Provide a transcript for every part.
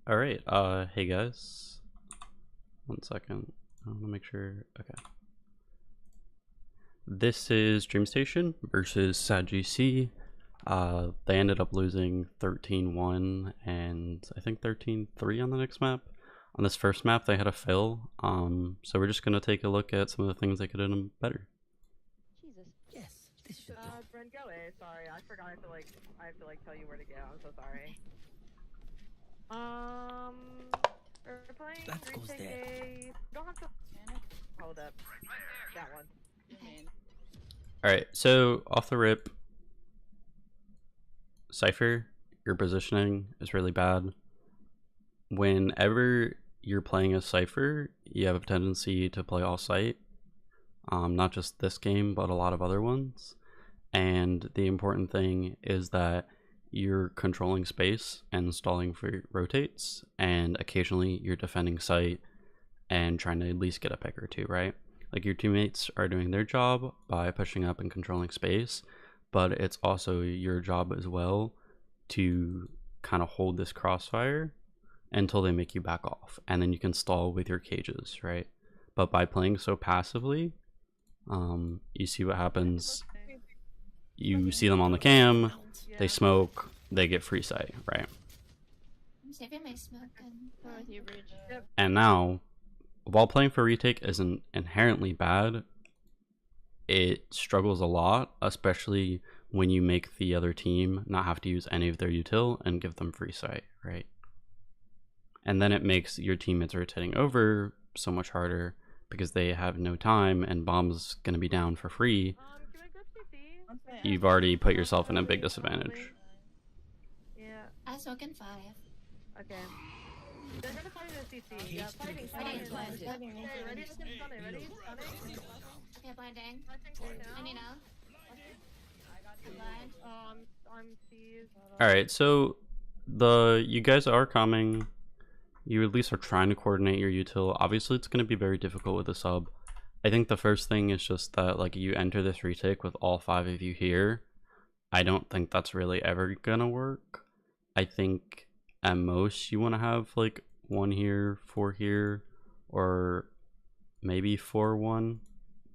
All right, hey guys. 1 second. I want to make sure. Okay. This is Dreamstation versus GC. They ended up losing 13-1 and I think 13-3 on the next map. On this first map, they had a fail. So we're just gonna take a look at some of the things they could have done better. Jesus. Yes, this should do. Brent, go A. Sorry, I forgot. I have to tell you where to go. I'm so sorry. We're playing That goes retake there. A. Don't have to hold up. That one. All right, so off the rip, Cypher, your positioning is really bad. Whenever you're playing a Cypher, you have a tendency to play all site. Not just this game, but a lot of other ones. And the important thing is that you're controlling space and stalling for rotates, and occasionally you're defending site and trying to at least get a pick or two, right? Like your teammates are doing their job by pushing up and controlling space, but it's also your job as well to kind of hold this crossfire until they make you back off, and then you can stall with your cages, right? But by playing so passively, you see what happens. You see them on the cam, they smoke, they get free sight, right? I'm saving my smoke and And now, while playing for retake isn't inherently bad, it struggles a lot, especially when you make the other team not have to use any of their util and give them free sight, right? And then it makes your teammates rotating over so much harder because they have no time and bomb's gonna be down for free. Can I go CC? You've already put yourself in a big disadvantage. Yeah. I smoke in 5. Okay. They're gonna fight in CC. Yeah, fighting. Fighting. Okay, ready to stun it. Ready? Stun it. Okay, blinding. I need now. I'm blind. I'm seized. Alright, so you guys are coming. You at least are trying to coordinate your util. Obviously it's going to be very difficult with a sub. I think the first thing is just that like you enter this retake with all 5 of you here. I don't think that's really ever gonna work. I think at most you want to have like 1 here, 4 here, or maybe 4-1.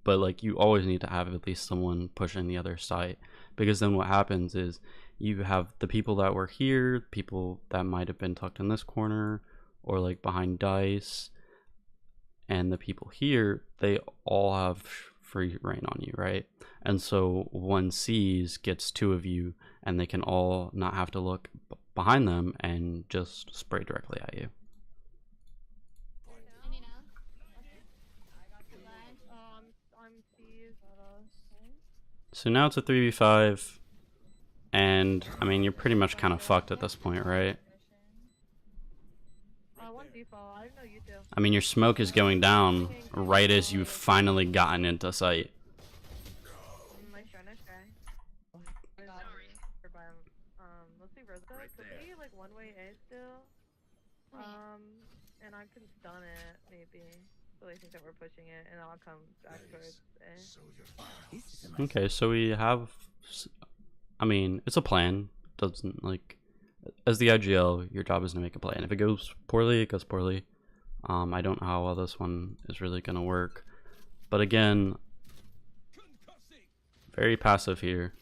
But like you always need to have at least someone pushing the other side, because then what happens is you have the people that were here, people that might have been tucked in this corner or like behind dice, and the people here, they all have free reign on you, right? And so one sees gets 2 of you and they can all not have to look behind them and just spray directly at you. I need now. I'm blind. I'm seized. So now it's a 3v5, and I mean you're pretty much kind of fucked at this point, right? One default. I didn't know you two. I mean your smoke is going down right as you've finally gotten into sight. Nice try. Let's see Rosa. Could we like one-way A still? And I can stun it maybe. So they think that we're pushing it, and I'll come back towards A. Okay, so we have, I mean, it's a plan. Doesn't like, as the IGL, your job is to make a plan. If it goes poorly, it goes poorly. I don't know how well this one is really gonna work, but again, very passive here.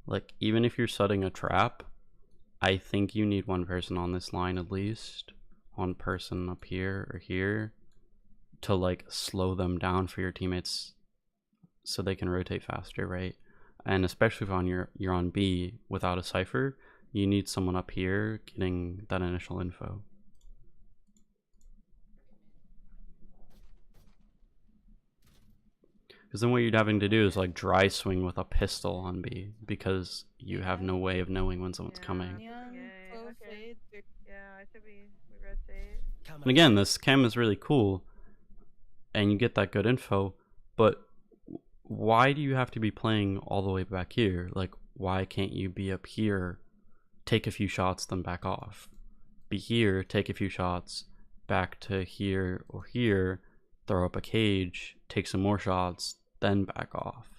Like even if you're setting a trap, I think you need 1 person on this line at least, 1 person up here or here, to like slow them down for your teammates so they can rotate faster, right? And especially if you're on B without a Cypher, you need someone up here getting that initial info. Because then what you're having to do is like dry swing with a pistol on B, because you have no way of knowing when someone's coming. Okay. Yeah, I said we rotate. And again, this cam is really cool and you get that good info, but why do you have to be playing all the way back here? Like, why can't you be up here, take a few shots, then back off? Be here, take a few shots, back to here or here, throw up a cage, take some more shots, then back off.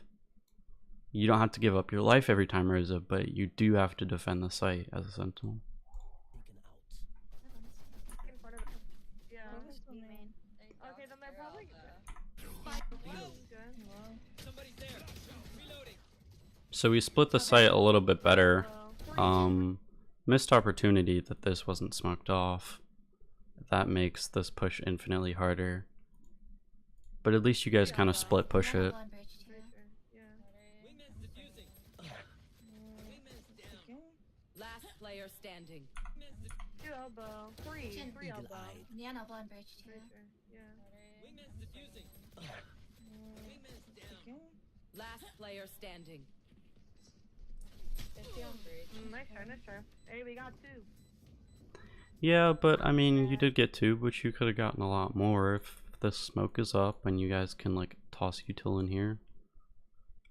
You don't have to give up your life every time, Rosa, but you do have to defend the site as a sentinel. they're probably So we split the site a little bit better. Missed opportunity that this wasn't smoked off. That makes this push infinitely harder. But at least you guys kind of split push it. Last player standing. Two elbow. Three elbow. Neon elbow on bridge too. Last player standing. Nice try. Hey, we got two. Yeah, but I mean, you did get two, but you could have gotten a lot more if the smoke is up and you guys can like toss util in here.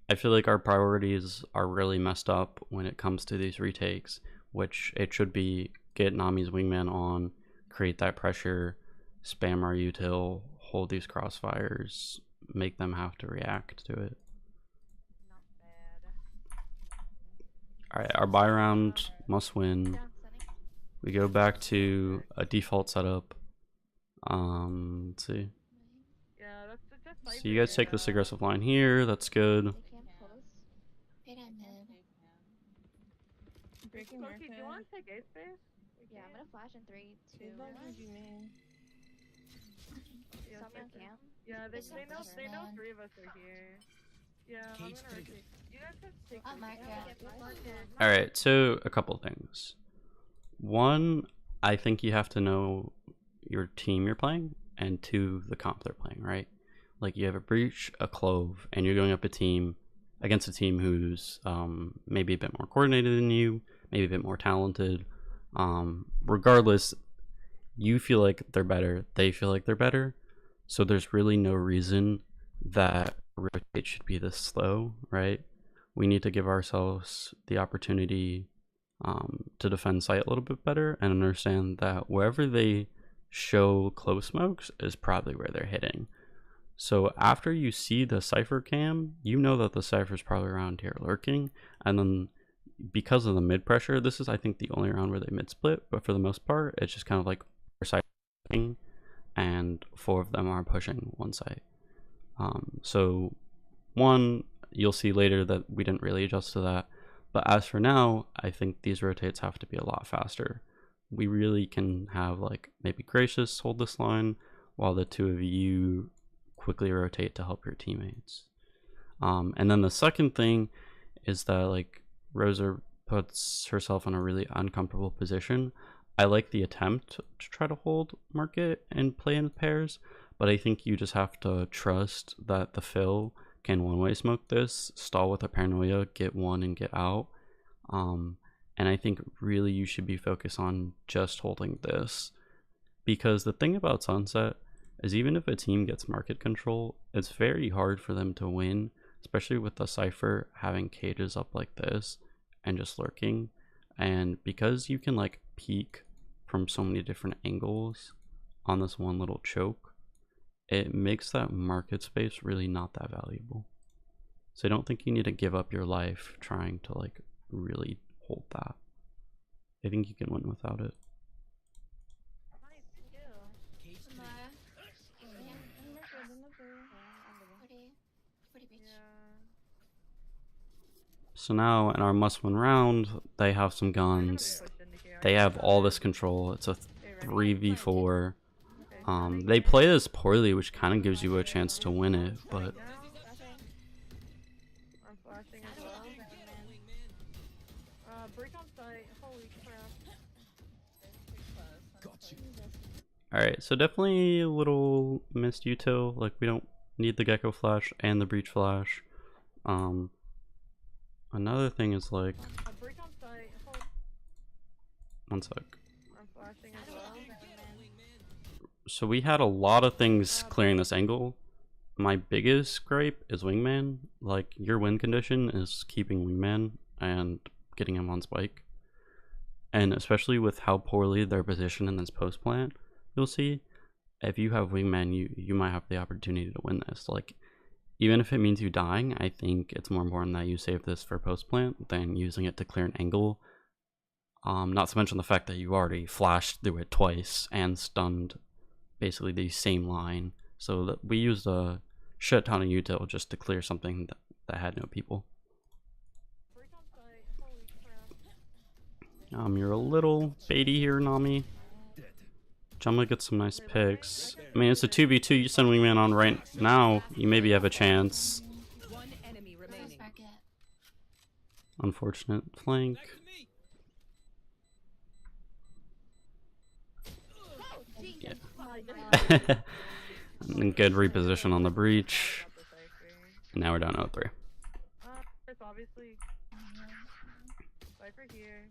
I feel like our priorities are really messed up when it comes to these retakes, which it should be get Nami's wingman on, create that pressure, spam our util, hold these crossfires, make them have to react to it. Not bad. Alright, our buy round must win. We go back to a default setup. Let's see. Yeah, that's just So you guys take this aggressive line here, that's good. Fade on mid. Breaking Loki, do you market. want to take A space? Yeah, I'm gonna flash in 3, 2, Big dog 1. is you, man. Yeah, Someone space. camp. Yeah, There's they know some pressure on. 3 of us are here. Yeah, I'm gonna rotate. You guys just take Oh, this. market. Alright, so a couple things. One, I think you have to know your team you're playing, and two, the comp they're playing, right? Like you have a breach, a clove, and you're going up against a team who's maybe a bit more coordinated than you, maybe a bit more talented. Regardless, you feel like they're better, they feel like they're better, so there's really no reason that rotate should be this slow, right? We need to give ourselves the opportunity to defend site a little bit better and understand that wherever they show close smokes is probably where they're hitting. So after you see the Cypher cam, you know that the Cypher's probably around here lurking, and then because of the mid pressure, this is I think the only round where they mid split, but for the most part it's just kind of like Cypher and 4 of them are pushing one site. So one, you'll see later that we didn't really adjust to that, but as for now, I think these rotates have to be a lot faster. We really can have like maybe Gracious hold this line while the 2 of you quickly rotate to help your teammates. And then the second thing is that like Rosa puts herself in a really uncomfortable position. I like the attempt to try to hold market and play in pairs, but I think you just have to trust that the fill can one-way smoke this, stall with a paranoia, get one and get out. And I think really you should be focused on just holding this, because the thing about Sunset is even if a team gets market control, it's very hard for them to win, especially with the Cypher having cages up like this and just lurking. And because you can like peek from so many different angles on this one little choke, it makes that market space really not that valuable. So I don't think you need to give up your life trying to like really hold that. I think you can win without it. So now in our must-win round, they have some guns. They have all this control. It's a 3v4. They play this poorly, which kind of gives you a chance to win it, but I'm flashing as well. Break on site. Holy crap. alright, so definitely a little missed util. Like we don't need the Gecko flash and the breach flash. Another thing is like, Break on site. one sec. I'm flashing as well. So we had a lot of things clearing this angle. My biggest gripe is wingman. Like your win condition is keeping wingman and getting him on spike, and especially with how poorly they're positioned in this post plant, you'll see if you have wingman, you might have the opportunity to win this. Like even if it means you dying, I think it's more important that you save this for post plant than using it to clear an angle. Not to mention the fact that you already flashed through it twice and stunned basically the same line So that we used a shit ton of util just to clear something that had no people. Freak on site. Holy crap. You're a little baity here, Nami. Jumla gets some nice picks. I mean, it's a 2v2. You send Wingman on right now, you maybe have a chance. One enemy Where's remaining. Market? Unfortunate flank. Yeah. Good reposition on the breach. And now we're down 0-3. It's obviously Cypher here.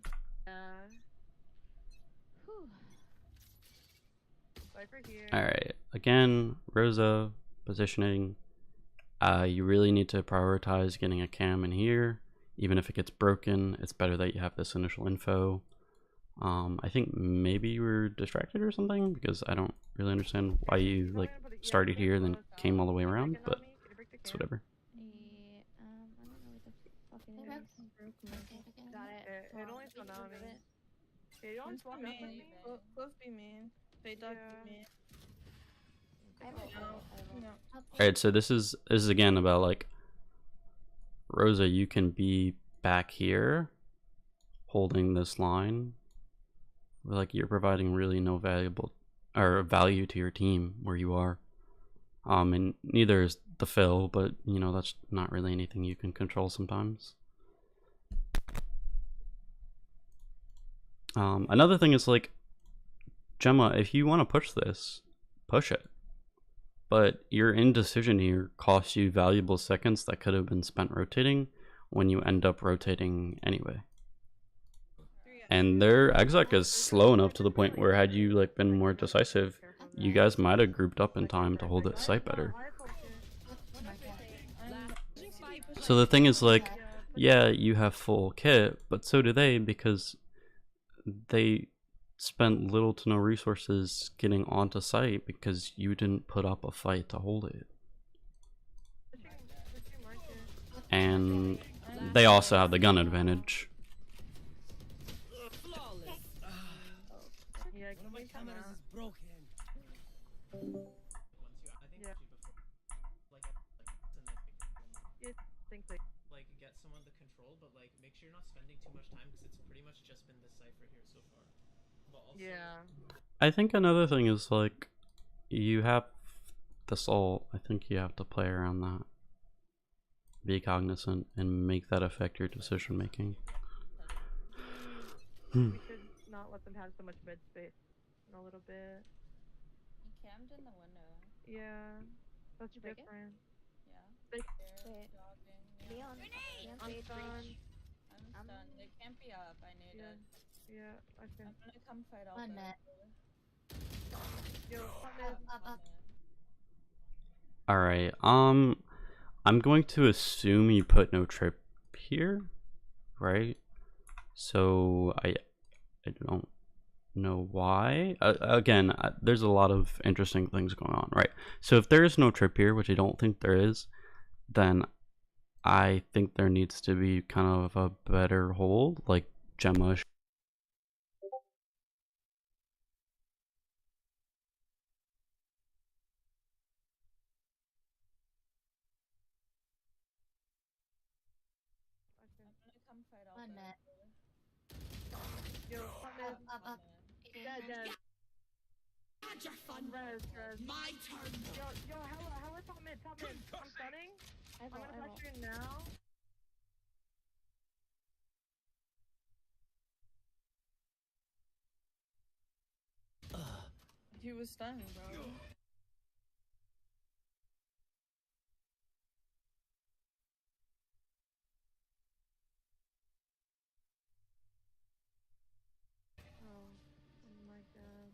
Cypher here. Alright, again, Rosa, positioning. You really need to prioritize getting a cam in here. Even if it gets broken, it's better that you have this initial info. I think maybe you were distracted or something, because I don't really understand why you like started here and then came all the way around, but it's whatever. I don't know what the fucking Market again. Got it. It only fell down on me. Yeah, you don't swap up with me? Close be mean. They dug Yeah. me. I have ult. No. Alright, so this is again about like Rosa, you can be back here holding this line. Like you're providing really no valuable or value to your team where you are. And neither is the fill, but you know, that's not really anything you can control sometimes. Another thing is like, Gemma, if you want to push this, push it. But your indecision here costs you valuable seconds that could have been spent rotating when you end up rotating anyway. And their exec is slow enough to the point where had you like been more decisive, you guys might have grouped up in time to hold it sight better. So the thing is like, yeah, you have full kit, but so do they, because they spent little to no resources getting onto site because you didn't put up a fight to hold it. And they also have the gun advantage. Flawless. Yeah, can we come out? Think like like get someone to control, but like make sure you're not spending too much time because it's pretty much just been this cipher here so far. But also, yeah. I think another thing is like, you have this all, I think you have to play around that. Be cognizant and make that affect your decision making. We should not let them have so much mid space in a little bit. He cammed in the window. Yeah. That's you break it? different. Yeah. They Wait. Dogging. Leon. I'm Sage stunned. reach. I'm stunned. They can't be up. I need Yeah. it. Yeah, I can. I'm gonna come fight all One day. minute. Yo, Up. Alright, I'm going to assume you put no trip here, right? So I don't know why. Again, there's a lot of interesting things going on, right? So if there is no trip here, which I don't think there is, then I think there needs to be kind of a better hold, like Gemma. I'm gonna come fight all 1 day. minute. Yo, Up. Dead. Res. My turn. Yo, how top mid? I'm stunning. I I'm will. gonna touch you now. He was stunned, bro. Oh my god.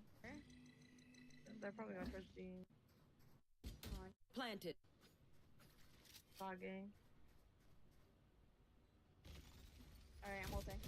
They're probably going for Gene. Planted. Logging. Alright, I'm ulting.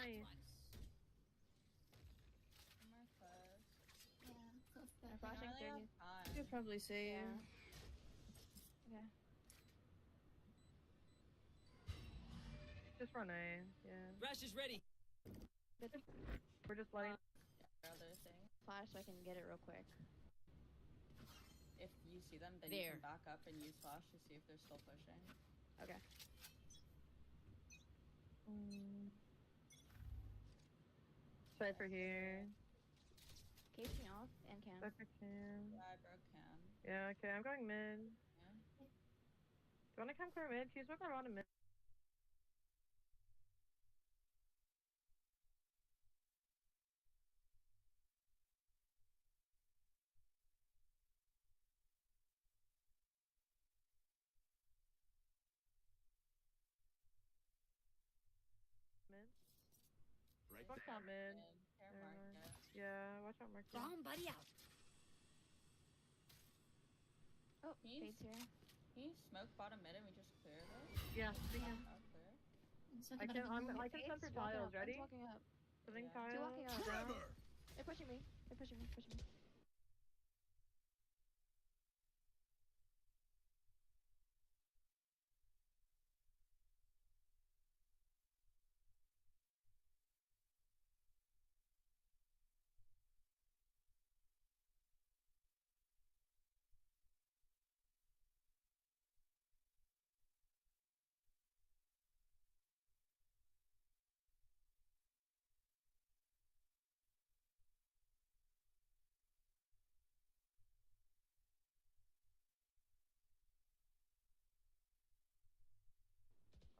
Nice. My first. Yeah, close to I'm that. flashing I really 30. have time. Could probably save. Yeah. Okay. Just run A. Yeah. Rash is ready. We're just letting. Other thing. Flash so I can get it real quick. If you see them, then you There. can back up and use flash to see if they're still pushing. Okay. Cypher here. Casing off and cam. Cypher cam. Yeah, I broke cam. Yeah, okay, I'm going mid. Yeah. Do you want to come clear mid? He's looking around a mid. Mid. Right Watch out mid. Care Never mind. market. Yeah, watch out market. Bomb buddy out. Oh, He's- Fade's here. Can you smoke bottom mid and we just clear this? Yeah, we can. I'll clear. I can send for tiles. Ready? One's walking up. Something Yeah. tiles. Two walking up. Trevor. They're pushing me. They're pushing me. Pushing me.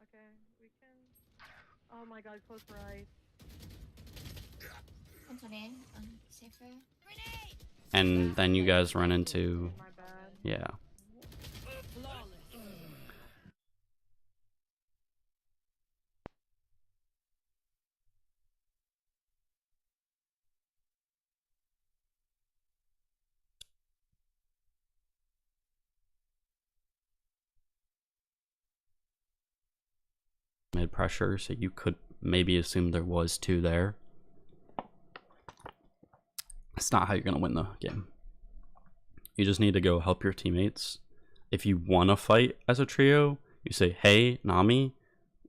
Okay, we can. Oh my god, close right. 120. Safer. And then you guys run into, My bad. yeah. Flawless. Mid pressure, so you could maybe assume there was two there. It's not how you're gonna win the game. You just need to go help your teammates. If you want to fight as a trio, you say, hey, Nami,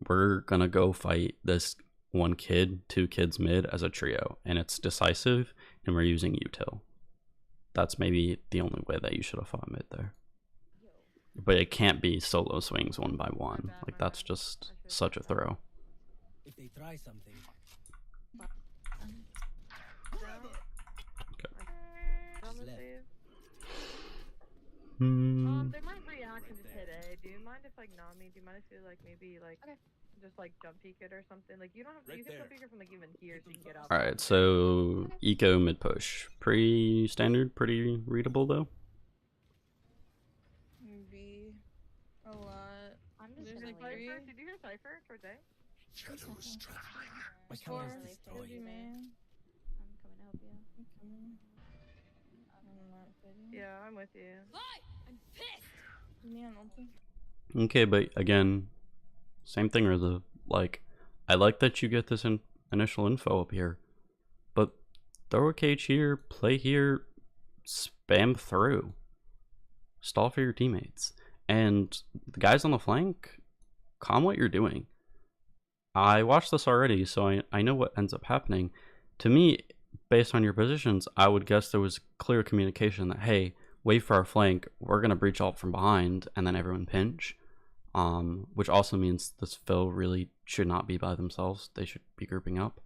we're gonna go fight this one kid, two kids mid as a trio, and it's decisive, and we're using util. That's maybe the only way that you should have fought mid there. But it can't be solo swings one by one. bad, Like, my that's bad. just I should've such a done that. throw. If they try something. On the Left. save. Hmm. They might react and just hit A. Do you mind if like Nami? Do you mind if you like maybe like Okay. just like jump peek it or something? Like you don't have to. Right You can jump there. peek it from like even here so you can get out. Alright, so eco mid push. Pretty standard, pretty readable though. Maybe a lot. I'm just There's gonna like leave. Cypher? Did you hear Cypher towards A? Shadows traveling. My Four. camera's Really destroyed. Maybe, man. I'm coming to help you. I'm coming. I'm not fighting. Yeah, I'm with you. I'm pissed. Me on open. Okay, but again, same thing, Riza. Like, I like that you get this initial info up here, but throw a cage here, play here, spam through, stall for your teammates, and the guys on the flank, calm what you're doing. I watched this already, so I know what ends up happening. To me, based on your positions, I would guess there was clear communication that, hey, wait for our flank, we're going to breach alt from behind, and then everyone pinch. Which also means this fill really should not be by themselves. They should be grouping up.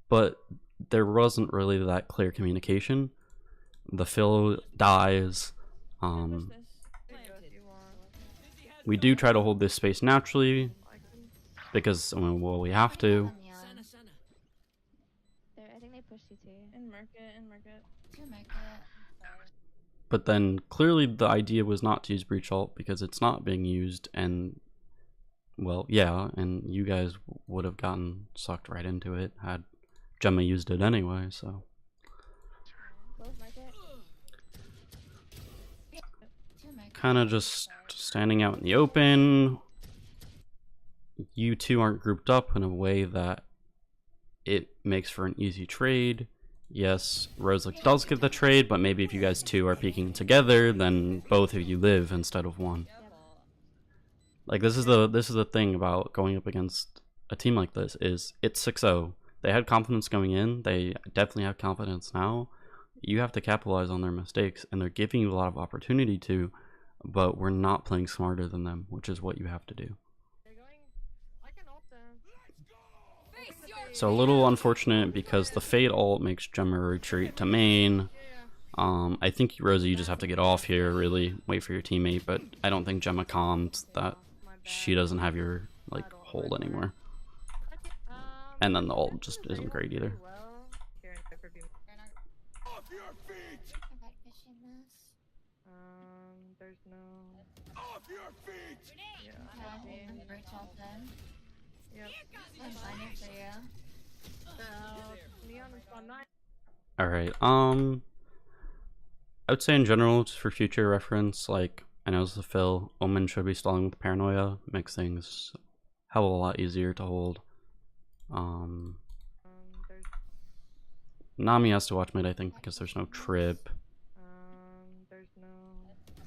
But there wasn't really that clear communication. The fill dies. Push this. If you want. We do try to hold this space naturally, I can. because, I mean, well, we have to. Yeah. Sana sana. I think they pushed CT. In market, in market. To market. But then clearly the idea was not to use breach alt because it's not being used, and well, yeah, and you guys would have gotten sucked right into it had Gemma used it anyway, so Close market. To market. kind of just standing out in the open. You two aren't grouped up in a way that it makes for an easy trade. Yes, Rosic does get the trade, but maybe if you guys two are peeking together, then both of you live instead of one. Like this is the thing about going up against a team like this is it's 6-0. They had confidence going in. They definitely have confidence now. You have to capitalize on their mistakes, and they're giving you a lot of opportunity to, but we're not playing smarter than them, which is what you have to do. So a little unfortunate because the Fade ult makes Gemma retreat to main. I think, Rosie, you just have to get off here, really. Wait for your teammate, but I don't think Gemma calms that she doesn't have your, like, hold anymore. And then the ult just isn't great either. Off your feet! There's no... Off your feet! Yeah. Alright, I would say in general, just for future reference, like, I know this is a fill, Omen should be stalling with Paranoia, makes things a hell of a lot easier to hold. Nami has to watch mid, I think, because there's no trip. There's no...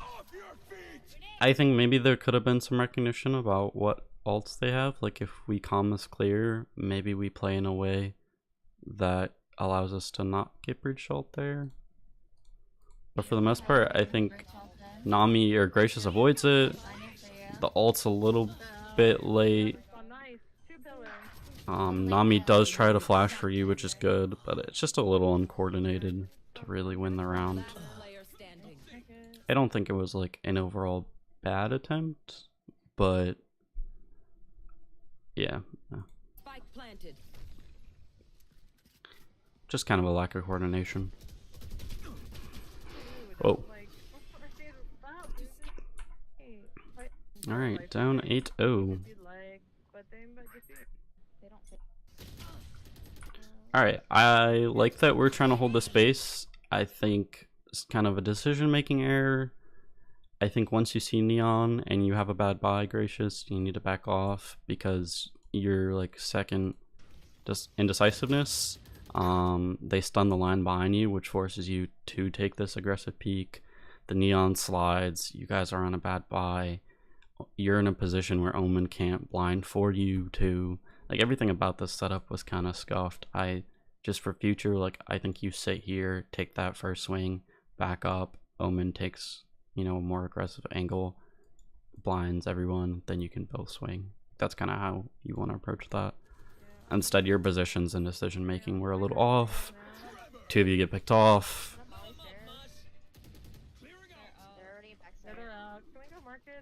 Off your feet! I think maybe there could have been some recognition about what ults they have. Like if we calm this clear, maybe we play in a way that allows us to not get breach ult there. But for the most part, I think Nami or Gracious avoids it. The ult's a little bit late. Nami does try to flash for you, which is good, but it's just a little uncoordinated to really win the round. I don't think it was like an overall bad attempt, but yeah. Spike planted. Just kind of a lack of coordination. Oh. Alright, down 8-0. Alright, I like that we're trying to hold the space. I think it's kind of a decision-making error. I think once you see Neon and you have a bad buy, Gracious, you need to back off because you're like second just indecisiveness. They stun the line behind you, which forces you to take this aggressive peek. The Neon slides, you guys are on a bad buy. You're in a position where Omen can't blind for you to... Like, everything about this setup was kind of scuffed. Just for future, like, I think you sit here, take that first swing, back up, Omen takes, you know, a more aggressive angle, blinds everyone, then you can both swing. That's kind of how you want to approach that. Instead, your positions and decision making were a little off. Two of you get picked off.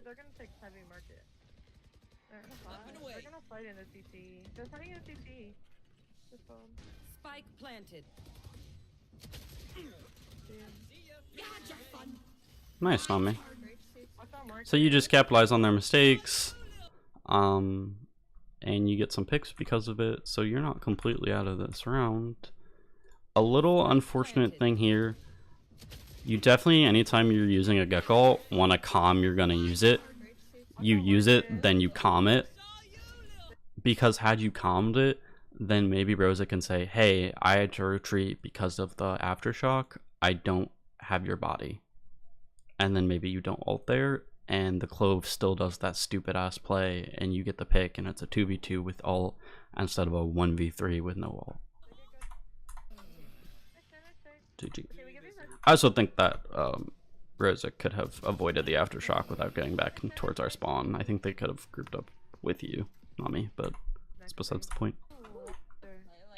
They're gonna take heavy market. They're gonna fight in the CC. They're fighting in the CC. Spike planted. Nice, Nami. So you just capitalize on their mistakes, and you get some picks because of it, so you're not completely out of this round. A little unfortunate thing here, you definitely, anytime you're using a Gekko, want to calm, you're going to use it. You use it, then you calm it. Because had you calmed it, then maybe Rosa can say, hey, I had to retreat because of the aftershock. I don't have your body. And then maybe you don't ult there, and the Clove still does that stupid ass play, and you get the pick, and it's a 2v2 with ult instead of a 1v3 with no ult. GG. I also think that Rosa could have avoided the aftershock without getting back towards our spawn. I think they could have grouped up with you, Nami, but that's besides the point.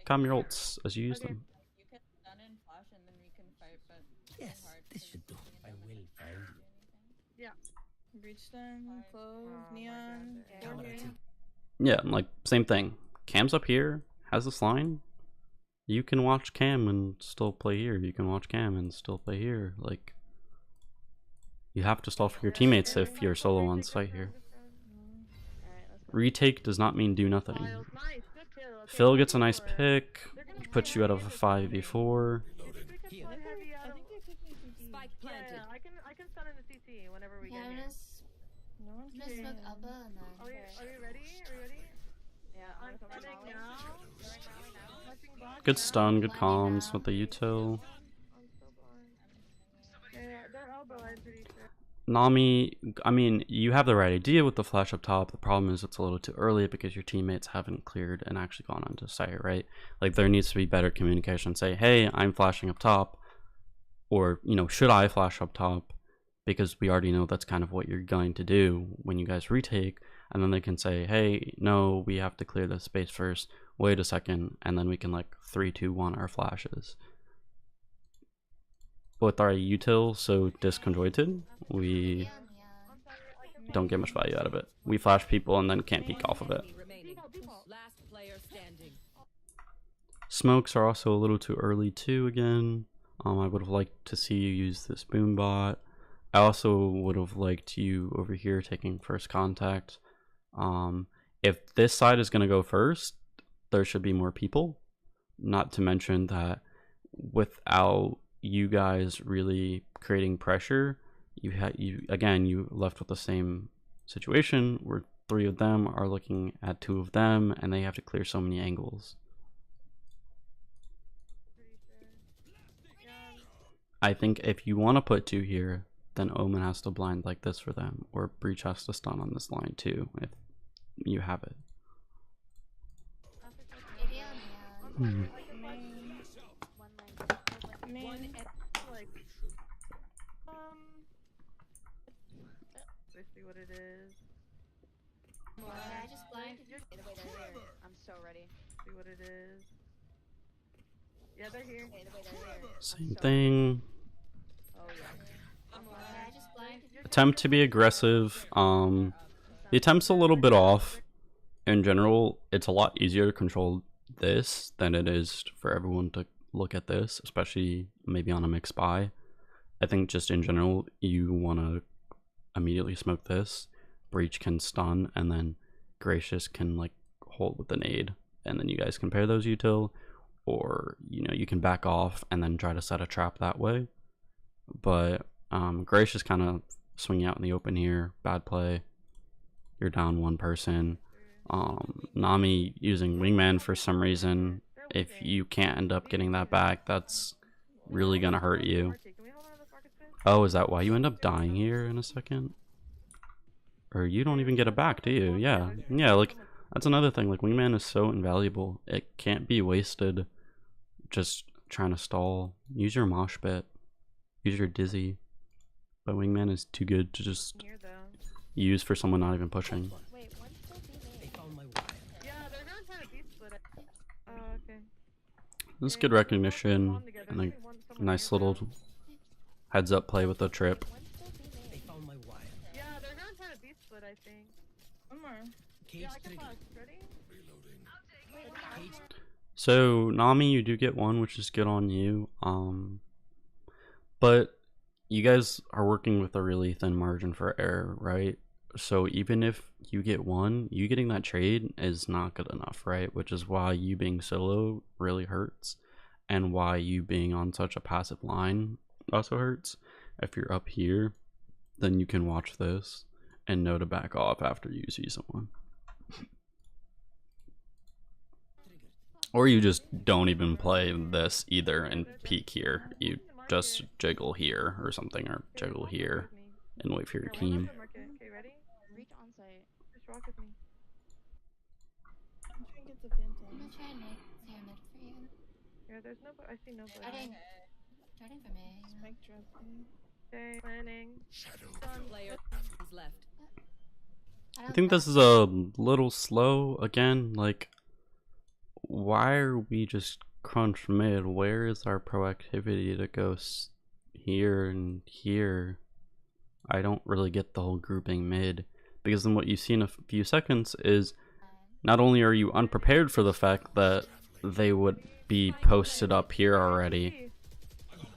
Calm your ults as you use them. You can stun and flash and then we can fight, but Yes, this should do. I will find you. Yeah. Breach them, Clove, Neon. Yeah, like, same thing. Cam's up here, has this line. You can watch Cam and still play here. You can watch Cam and still play here. Like, you have to stall for your teammates if you're solo on site here. Retake does not mean do nothing. Phil gets a nice pick, which puts you out of a 5v4. Spike planted. I can stun in the CC whenever we get here. Just smoke Alba and then... Are we ready? Are we ready? Yeah, I'm gonna Running come now. Watching box Good now. stun, good comms with the util. I'm so blind. Yeah, they're elbow, I'm pretty sure. Nami, I mean, you have the right idea with the flash up top. The problem is it's a little too early because your teammates haven't cleared and actually gone onto site, right? Like, there needs to be better communication. Say, hey, I'm flashing up top. Or, you know, should I flash up top? Because we already know that's kind of what you're going to do when you guys retake. And then they can say, hey, no, we have to clear this space first. Wait a second. And then we can, like, 3, 2, 1 our flashes. With our util so disconjointed, we don't get much value out of it. We flash people and then can't peek off of it. Enemy remaining. Last player standing. Smokes are also a little too early too again. I would have liked to see you use this boom bot. I also would have liked you over here taking first contact. If this side is going to go first, there should be more people. Not to mention that without you guys really creating pressure, you left with the same situation where 3 of them are looking at 2 of them and they have to clear so many angles. I think if you want to put 2 here, then Omen has to blind like this for them, or Breach has to stun on this line too if you have it. Let's see what it is. I just blinded you. Wait, they're here. I'm so ready. See what it is. Yeah, they're here. Wait, they're here. Same thing. Oh yeah. I just blinded you. Attempt to be aggressive. The attempt's a little bit off. In general, it's a lot easier to control this than it is for everyone to look at this, especially maybe on a mixed buy. I think just in general, you want to immediately smoke this. Breach can stun, and then Gracious can like hold with the nade, and then you guys can pair those util, or you know, you can back off and then try to set a trap that way. But Gracious kind of swinging out in the open here, bad play. You're down 1 person. Nami using wingman for some reason. If you can't end up getting that back, that's really gonna hurt you. Oh, is that why you end up dying here in a second? Or you don't even get it back, do you? Yeah, like that's another thing. Like, wingman is so invaluable. It can't be wasted just trying to stall. Use your mosh pit. Use your dizzy. But wingman is too good to just use for someone not even pushing. Wait, one's still They B found my wire. Yeah, they're gonna try to beat split it. Oh, okay. This is good recognition and a nice little heads up play with the trip. They found my wire. Yeah, they're gonna try to beat split, I think. One more. Cage Yeah, I can trigger. flash. Ready? Cage. So Nami, you do get 1, which is good on you. But you guys are working with a really thin margin for error, right? So even if you get 1, you getting that trade is not good enough, right? Which is why you being solo really hurts, and why you being on such a passive line also hurts. If you're up here, then you can watch this and know to back off after you see someone. Or you just don't even play this either and peek here. You just jiggle here or something, or jiggle here and wait for your team. Okay, ready? Reach on site. Just rock with me. I'm trying to get the phantom. I'm gonna try and make clear mid for you. Yeah, there's no. I see nobody. Starting for me. Spike dropping. Okay, planning. One player is left. I think this is a little slow again. Like, why are we just crunch mid? Where is our proactivity to go here and here? I don't really get the whole grouping mid, because then what you see in a few seconds is not only are you unprepared for the fact that they would be posted up here already,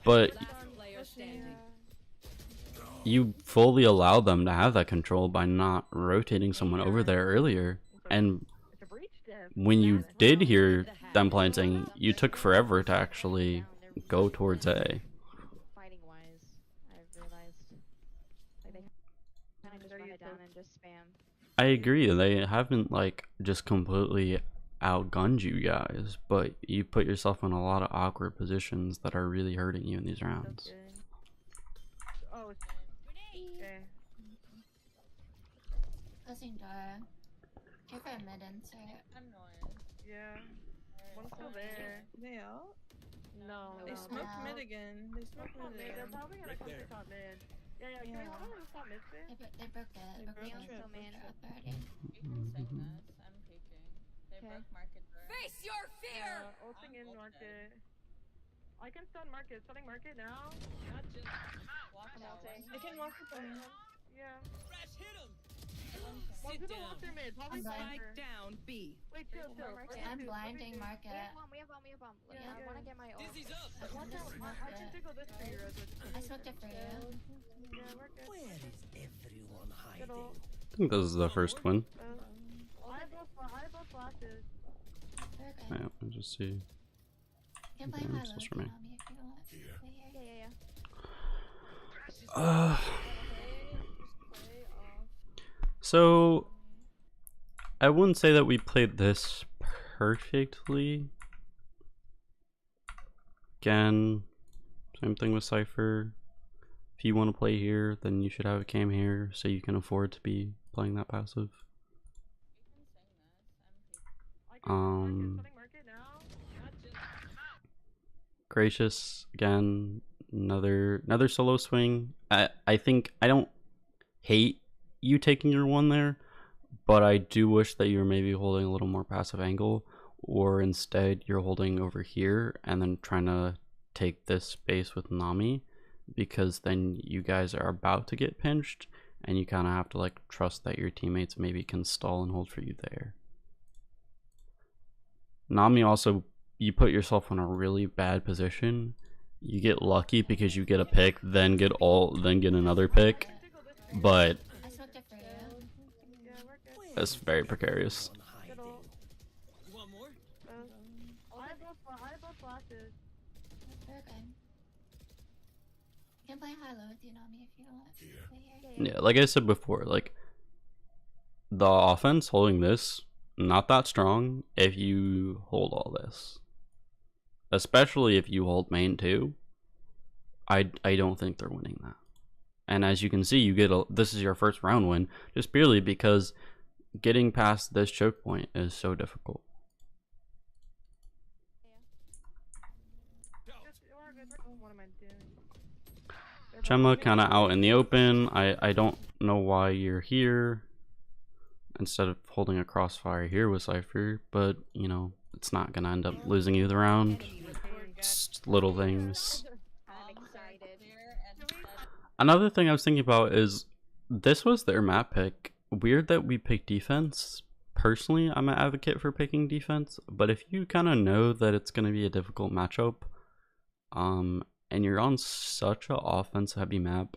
but Last player standing. you fully allow them to have that control by not rotating someone over there earlier. And It's a breach div. when you did hear them planting, you took forever to actually go towards A. Fighting wise, I've realized like they kind of just run it down and just spam. I agree. They haven't like just completely outgunned you guys, but you put yourself in a lot of awkward positions that are really hurting you in these rounds. Okay. Oh, okay. Closing door. Here for a mid insert. Yeah. One's still there. They out? No. They no, smoked no. mid again. They smoked Top mid mid. They're again. probably gonna come to top mid. Yeah, yeah. Can we Yeah. hold on to top mid space? They broke it. They broke it. trip, So man broke up already. Okay. Face your fear! Ulting in market. I can stun market. Stunning market now. I'm ulting. I can walk with them. Yeah. Crash, hit him. One's Sit gonna walk down. through mid. Probably Spike Cypher. down B. Wait, chill. I'm blinding market. We have bomb. Yeah, I yeah. wanna get my ult. Dizzy's up. Watch out. I can tickle this for you, Rose. I smoked it for you. Yeah, we're good. Where is everyone hiding? Good ult. I think this is the first win. I have both flashes. We're good. Yeah, let's just see. You can play Yeah, high it's low just if for you me. want me if you want. Play here. Yeah. So I wouldn't say that we played this perfectly. Again, same thing with Cypher. If you want to play here, then you should have a cam here so you can afford to be playing that passive. Market now. Gracious, again, another solo swing. I think I don't hate you taking your one there, but I do wish that you were maybe holding a little more passive angle, or instead you're holding over here and then trying to take this space with Nami, because then you guys are about to get pinched and you kind of have to like trust that your teammates maybe can stall and hold for you there. Nami also, you put yourself in a really bad position. You get lucky because you get a pick, then get another pick, but I smoked it for you. Yeah, we're good. it's very precarious. Good ult. You want more? I have both flashes. We're good. You can play high low with you, Nami, if you want. Play here. Yeah, like I said before, like the offense holding this, not that strong if you hold all this. Especially if you hold main too. I don't think they're winning that. And as you can see, you get this is your first round win just purely because getting past this choke point is so difficult. What am I doing? Chema kind of out in the open. I don't know why you're here instead of holding a crossfire here with Cypher, but you know, it's not gonna end up losing you the round. It's little things. I'm excited. Another thing I was thinking about is this was their map pick. Weird that we picked defense. Personally, I'm an advocate for picking defense, but if you kind of know that it's going to be a difficult matchup, and you're on such an offense heavy map,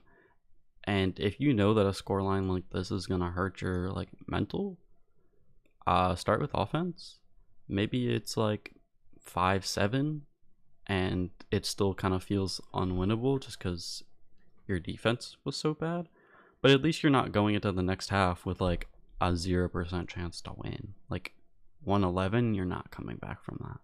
and if you know that a scoreline like this is going to hurt your like mental, start with offense. Maybe it's like 5-7 and it still kind of feels unwinnable just because your defense was so bad, but at least you're not going into the next half with like a 0% chance to win. Like 111, you're not coming back from that.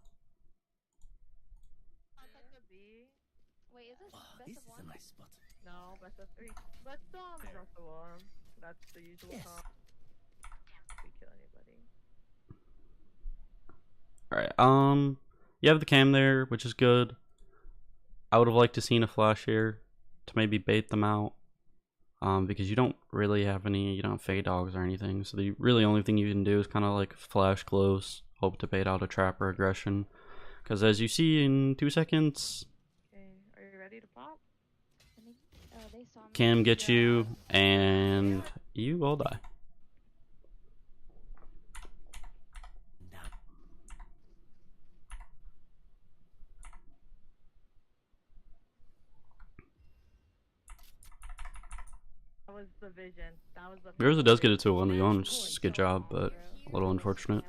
Wait, is this This best is of a one? nice spot. No, best of 3. Let's drop the wall. That's the usual Yes. comp. We kill anybody. Alright, you have the cam there, which is good. I would have liked to seen a flash here to maybe bait them out. Because you don't really have any, you don't have fade dogs or anything. So the really only thing you can do is kind of like flash close, hope to bait out a trap or aggression. Because as you see in 2 seconds, Okay, are you ready to pop? They saw me. cam gets you and you will die. That was the vision. That was the Mirza does get it to a 1v1, which is a good job, but a little unfortunate.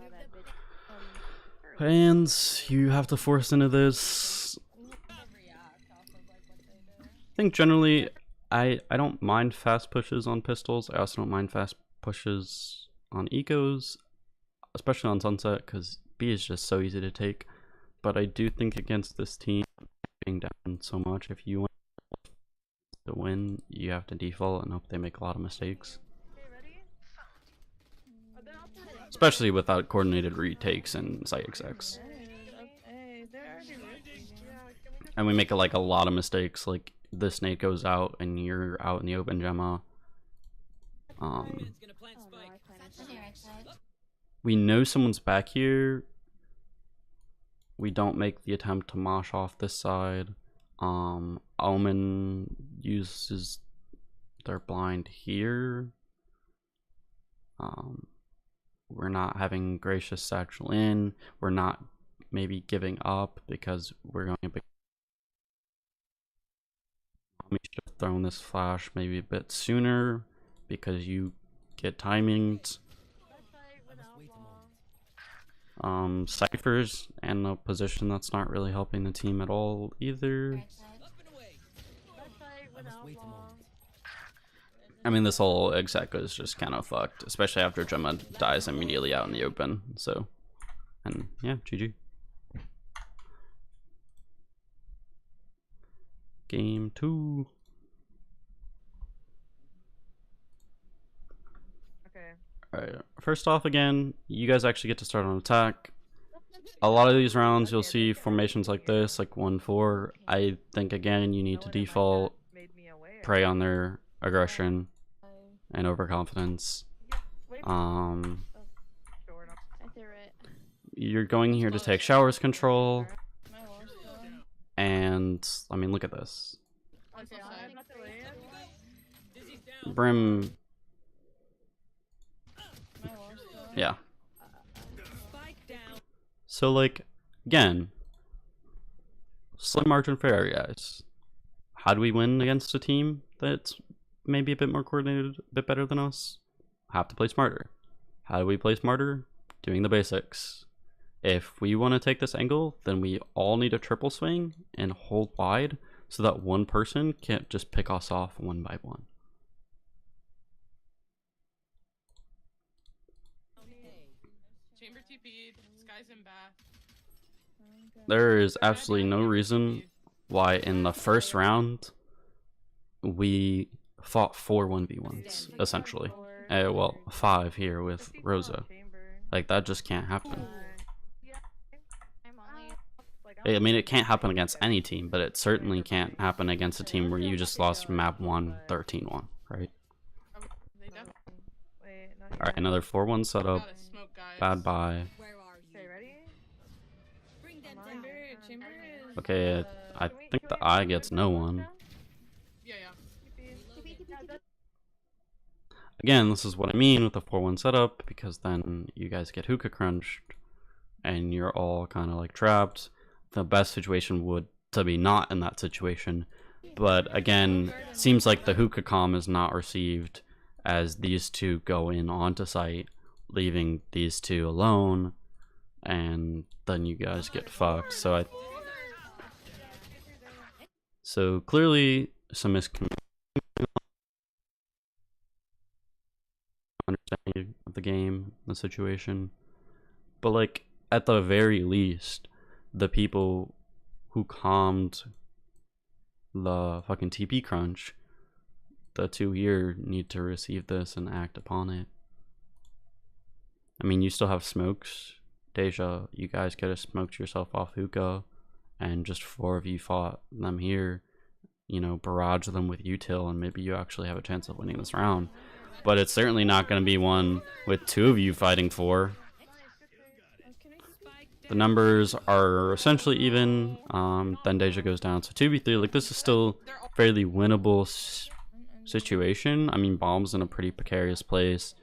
And you have to force into this. I think generally, I don't mind fast pushes on pistols. I also don't mind fast pushes on ecos, especially on Sunset, because B is just so easy to take. But I do think against this team being down so much, if you want to win, you have to default and hope they make a lot of mistakes. Okay, ready? Oh, then I'll put it in. Especially without coordinated retakes and site execs. Okay, they're already risky. Yeah, can we just And we make like a lot of mistakes, like this nade goes out and you're out in the open, Gemma. Man's gonna plant Oh no, I spike. planted On the right spike. side. We know someone's back here. We don't make the attempt to mosh off this side. Omen uses their blind here. We're not having gracious satchel in. We're not maybe giving up because we're going to be. We should have thrown this flash maybe a bit sooner because you get timings. let's fight I must without wait a long. moment. Ciphers and a position that's not really helping the team at all either. Right side. Up and away. Let's fight I must without wait a long. moment. I mean, this whole exec is just kind of fucked, especially after Gemma dies immediately out in the open. So, and yeah, GG. Game 2. Okay. Alright, first off again, you guys actually get to start on attack. A lot of these rounds you'll see formations like this, like 1-4. I think again you need to No one in my chat default, made me aware. prey on their aggression and overconfidence. Wait, Um, sure enough. I threw it. you're going here to take showers control, My wall's still. and I mean look at this. Okay, I'm not the way in. Dizzy's down. Brim, My wall's still. yeah. Spike down. So like, again, slim margin for error, guys. How do we win against a team that's maybe a bit more coordinated, a bit better than us? Have to play smarter. How do we play smarter? Doing the basics. If we want to take this angle, then we all need a triple swing and hold wide so that one person can't just pick us off one by one. Chamber TP, Sky's in bath. There is absolutely no reason why in the first round we fought 4 1v1s, essentially. Well, 5 here with Rosa. Like, that just can't happen. I'm only. I mean, it can't happen against any team, but it certainly can't happen against a team where you just lost map 1, 13-1, right? They definitely Wait, not Alright, yet. another 4-1 setup. got a smoke, guys. Bad bye. Where are you? Okay, ready? Bring them Come on. down. Chamber is. Okay, I think the eye gets no one. Yeah, yeah. Again, this is what I mean with the 4-1 setup, because then you guys get hookah crunched, and you're all kind of like trapped. The best situation would to be not in that situation, but again, seems like the hookah comm is not received as these two go in onto site, leaving these two alone, and then you guys get fucked. So clearly some miscommunication, understanding of the game, the situation, but like at the very least, the people who calmed the fucking TP crunch, the two here need to receive this and act upon it. I mean, you still have smokes, Deja. You guys could have smoked yourself off hookah, and just 4 of you fought them here. You know, barrage them with util, and maybe you actually have a chance of winning this round. But it's certainly not going to be one with 2 of you fighting for. The numbers are essentially even. Then Deja goes down. So 2v3, like, this is still fairly winnable situation. I mean, Bomb's in a pretty precarious place.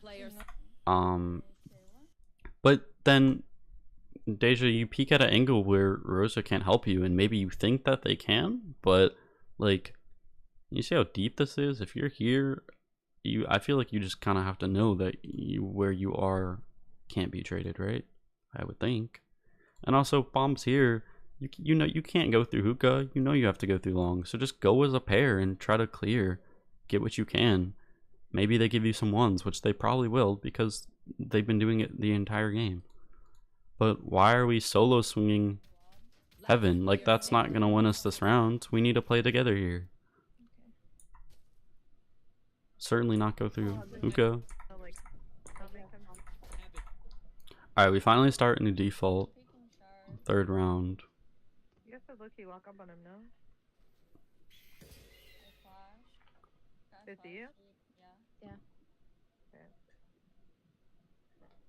Players. But then, Deja, you peek at an angle where Rosa can't help you, and maybe you think that they can, but, like, you see how deep this is? If you're here, I feel like you just kind of have to know that where you are can't be traded, right? I would think. And also, Bomb's here. You know you can't go through hookah. You know you have to go through long. So just go as a pair and try to clear. Get what you can. Maybe they give you some ones, which they probably will because they've been doing it the entire game. But why are we solo swinging Heaven? Like, that's not gonna win us this round. We need to play together here. Certainly not go through hookah. So, like, I'll make them. Alright, we finally start in the default. Third round. You guys could low-key walk up on him, no? Is it you? Yeah. Okay.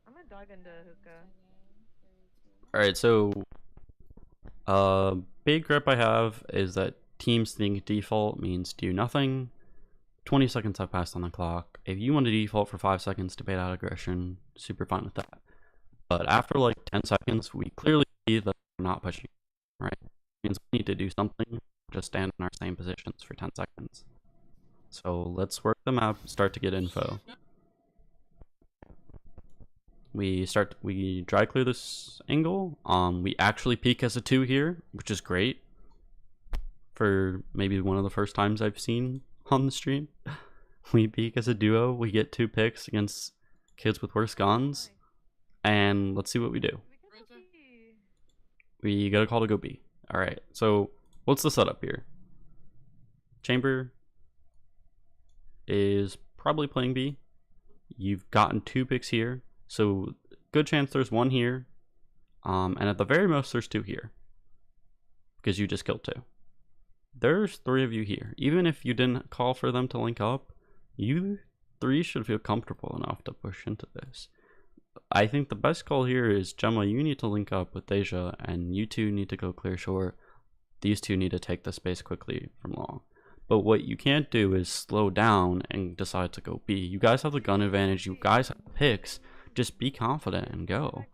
I'm gonna dog into hookah. Alright, so big grip I have is that teams think default means do nothing. 20 seconds have passed on the clock. If you want to default for 5 seconds to bait out aggression, super fine with that. But after like 10 seconds, we clearly see that we're not pushing, right? It means we need to do something, just stand in our same positions for 10 seconds. So let's work the map, start to get info. We dry clear this angle. We actually peek as a 2 here, which is great. For maybe one of the first times I've seen on the stream. We peek as a duo, we get 2 picks against kids with worse guns. And let's see what we do. We could be. We got a call to go B. Alright, so what's the setup here? Chamber is probably playing B. You've gotten 2 picks here, so good chance there's 1 here. And at the very most there's 2 here. Because you just killed 2. There's 3 of you here. Even if you didn't call for them to link up, you 3 should feel comfortable enough to push into this. I think the best call here is Gemma, you need to link up with Deja, and you 2 need to go clear shore. These 2 need to take the space quickly from long. But what you can't do is slow down and decide to go B. You guys have the gun advantage, you guys have picks. Just be confident and go.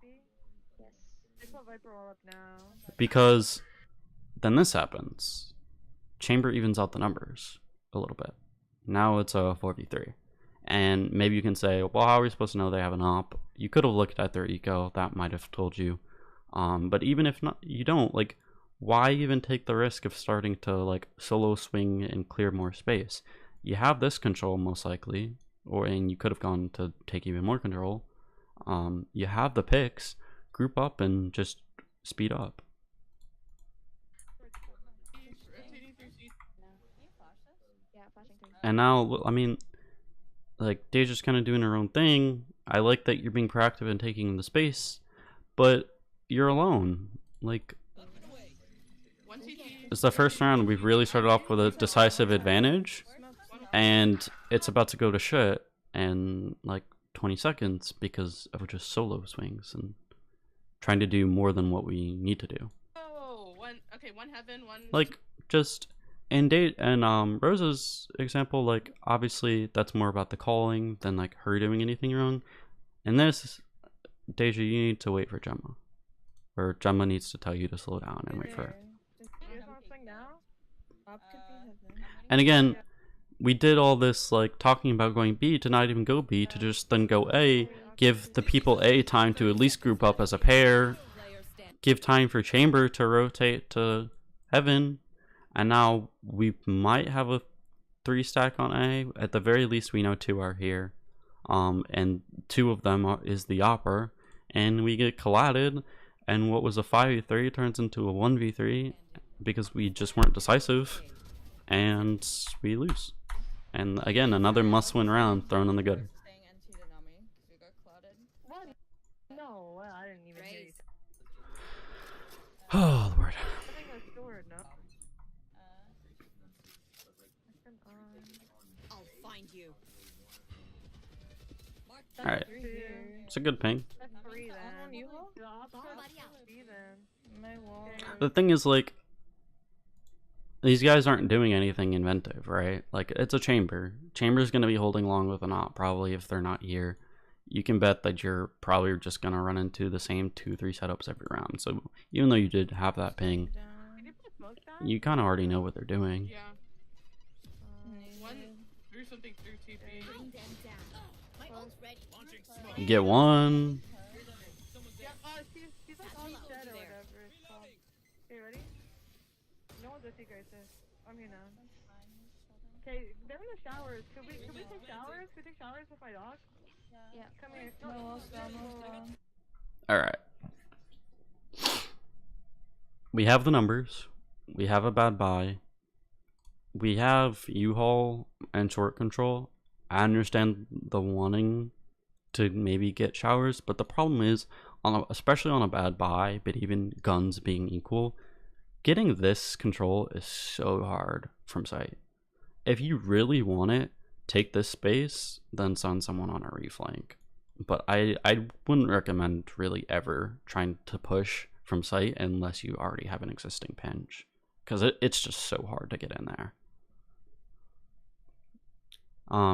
Yes. They put Viper all up now. Because then this happens. Chamber evens out the numbers a little bit. Now it's a 4v3. And maybe you can say, well, how are we supposed to know they have an op? You could have looked at their eco, that might have told you. But even if not, you don't, like, why even take the risk of starting to like solo swing and clear more space? You have this control most likely, and you could have gone to take even more control. You have the picks, group up and just speed up. Yeah, flashing 3. And now, I mean, like, Deja's kind of doing her own thing. I like that you're being proactive and taking the space, but you're alone. Like, it's the first round. We've really started off with a decisive advantage, and it's about to go to shit in like 20 seconds because of just solo swings and trying to do more than what we need to do. Oh, one heaven, one. Like, just in Rosa's example, like, obviously that's more about the calling than like her doing anything wrong. In this, Deja, you need to wait for Gemma, or Gemma needs to tell you to slow down and wait for her. You guys want to swing now? And again, we did all this like talking about going B to not even go B, to just then go A, give the people A time to at least group up as a pair, give time for Chamber to rotate to Heaven, and now we might have a 3 stack on A. At the very least, we know 2 are here, and 2 of them is the Opera, and we get collided, and what was a 5v3 turns into a 1v3 because we just weren't decisive, and we lose. And again, another must-win round thrown in the gutter. What? No, well, I didn't even hear you. Oh, Lord. I think that's sword, no? I'll find you. Alright, it's a good ping. That's 3 then. You B then. My wall. The thing is, like, these guys aren't doing anything inventive, right? Like, it's a chamber. Chamber's gonna be holding long with an op, probably, if they're not here. You can bet that you're probably just gonna run into the same 2-3 setups every round. So even though you did have that ping, Did you put smoke down? you kind of already know what they're doing. Yeah. One threw something through TP. Bring them down. My ult's ready. Launching smoke. You get one. Yeah, she's like all dead or whatever it's called. Okay, ready? No one's with you guys, sis. I'm here now. Okay, they're in the showers. Could we take showers? Could we take showers with my dog? Yeah. Come here. No, almost down. Alright. We have the numbers. We have a bad buy. We have U-Haul and short control. I understand the wanting to maybe get showers, but the problem is, especially on a bad buy, but even guns being equal, getting this control is so hard from sight. If you really want it, take this space, then send someone on a reflank. But I wouldn't recommend really ever trying to push from sight unless you already have an existing pinch, because it's just so hard to get in there.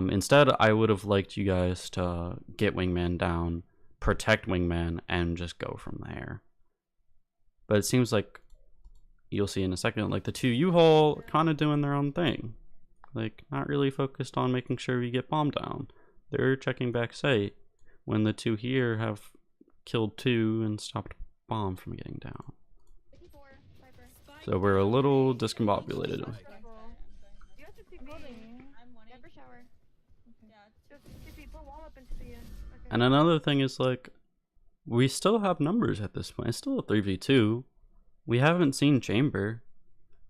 Instead, I would have liked you guys to get wingman down, protect wingman, and just go from there. But it seems like, you'll see in a second, like the two U-Haul kind of doing their own thing. Like, not really focused on making sure we get bomb down. They're checking back sight when the two here have killed two and stopped bomb from getting down. So we're a little discombobulated. You have to see building. Never shower. Just TP, put wall up into the okay. And another thing is, like, we still have numbers at this point. It's still a 3v2. We haven't seen chamber.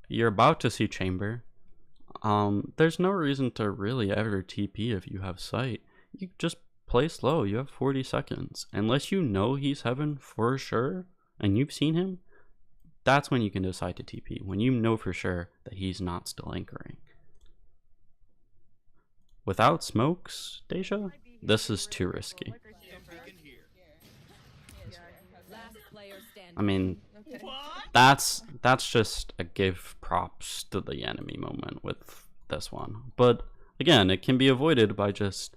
You're about to see chamber. There's no reason to really ever TP if you have sight. You just play slow. You have 40 seconds. Unless you know he's heaven for sure and you've seen him, that's when you can decide to TP. When you know for sure that he's not still anchoring. Without smokes, Deja, this is too risky. I mean, that's just a give props to the enemy moment with this one. But again, it can be avoided by just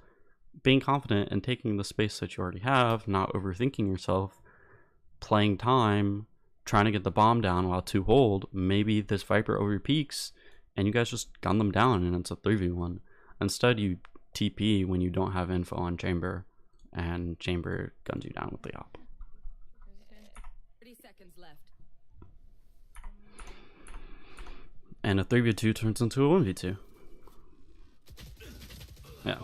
being confident and taking the space that you already have, not overthinking yourself, playing time, trying to get the bomb down while two hold. Maybe this Viper over peaks and you guys just gun them down and it's a 3v1. Instead, you TP when you don't have info on chamber, and chamber guns you down with the op. 30 seconds left. And a 3v2 turns into a 1v2. Yeah.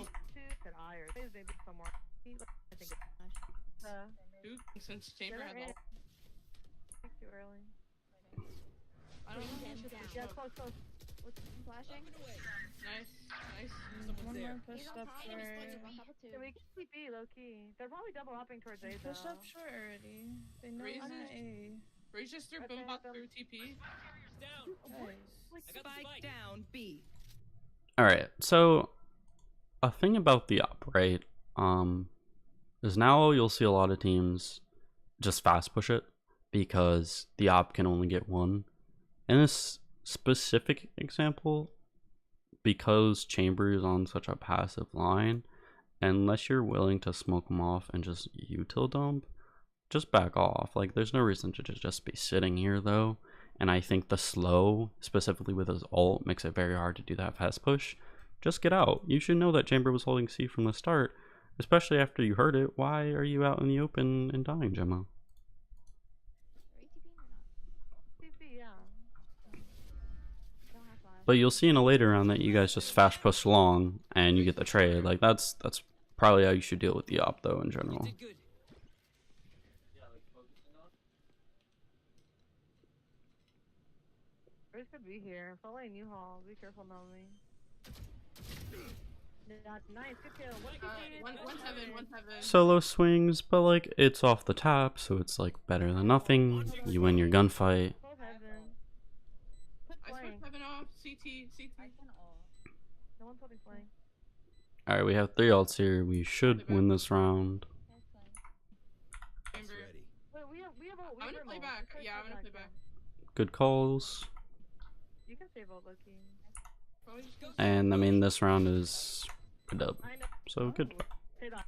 Dude, since chamber had all. Too early. I don't know. Yeah, close. Flashing. Nice. One more push up short. Yeah, we can TP low key. They're probably double hopping towards A though. Push up short already. They know I'm at A. Raise just through Okay, boombox so- through TP. Nice. Spike down B. Alright, so a thing about the op, right? Is now you'll see a lot of teams just fast push it because the op can only get one. In this specific example, because chamber is on such a passive line, unless you're willing to smoke them off and just util dump, just back off. Like, there's no reason to just be sitting here though. And I think the slow, specifically with his ult, makes it very hard to do that fast push. Just get out. You should know that chamber was holding C from the start, especially after you heard it. Why are you out in the open and dying, Gemma? TP, yeah. But you'll see in a later round that you guys just fast push along and you get the trade. Like, that's probably how you should deal with the op though in general. Did good. Riz could be here. Following U-Haul. Be careful, Melanie. Nice, good kill. What TP? 1-7. Solo swings, but like it's off the top, so it's like better than nothing. You win your gunfight. Hold heaven. Put I flank. spent 7 off. CT. No one's holding flank. Alright, we have 3 ults here. We should win this round. Chamber. Wait, we have I'm gonna play back. Yeah, I'm gonna play back. Good calls. You can save ult, Loki. Probably just go. And I mean, this round is a dub. I know. So good. Say that.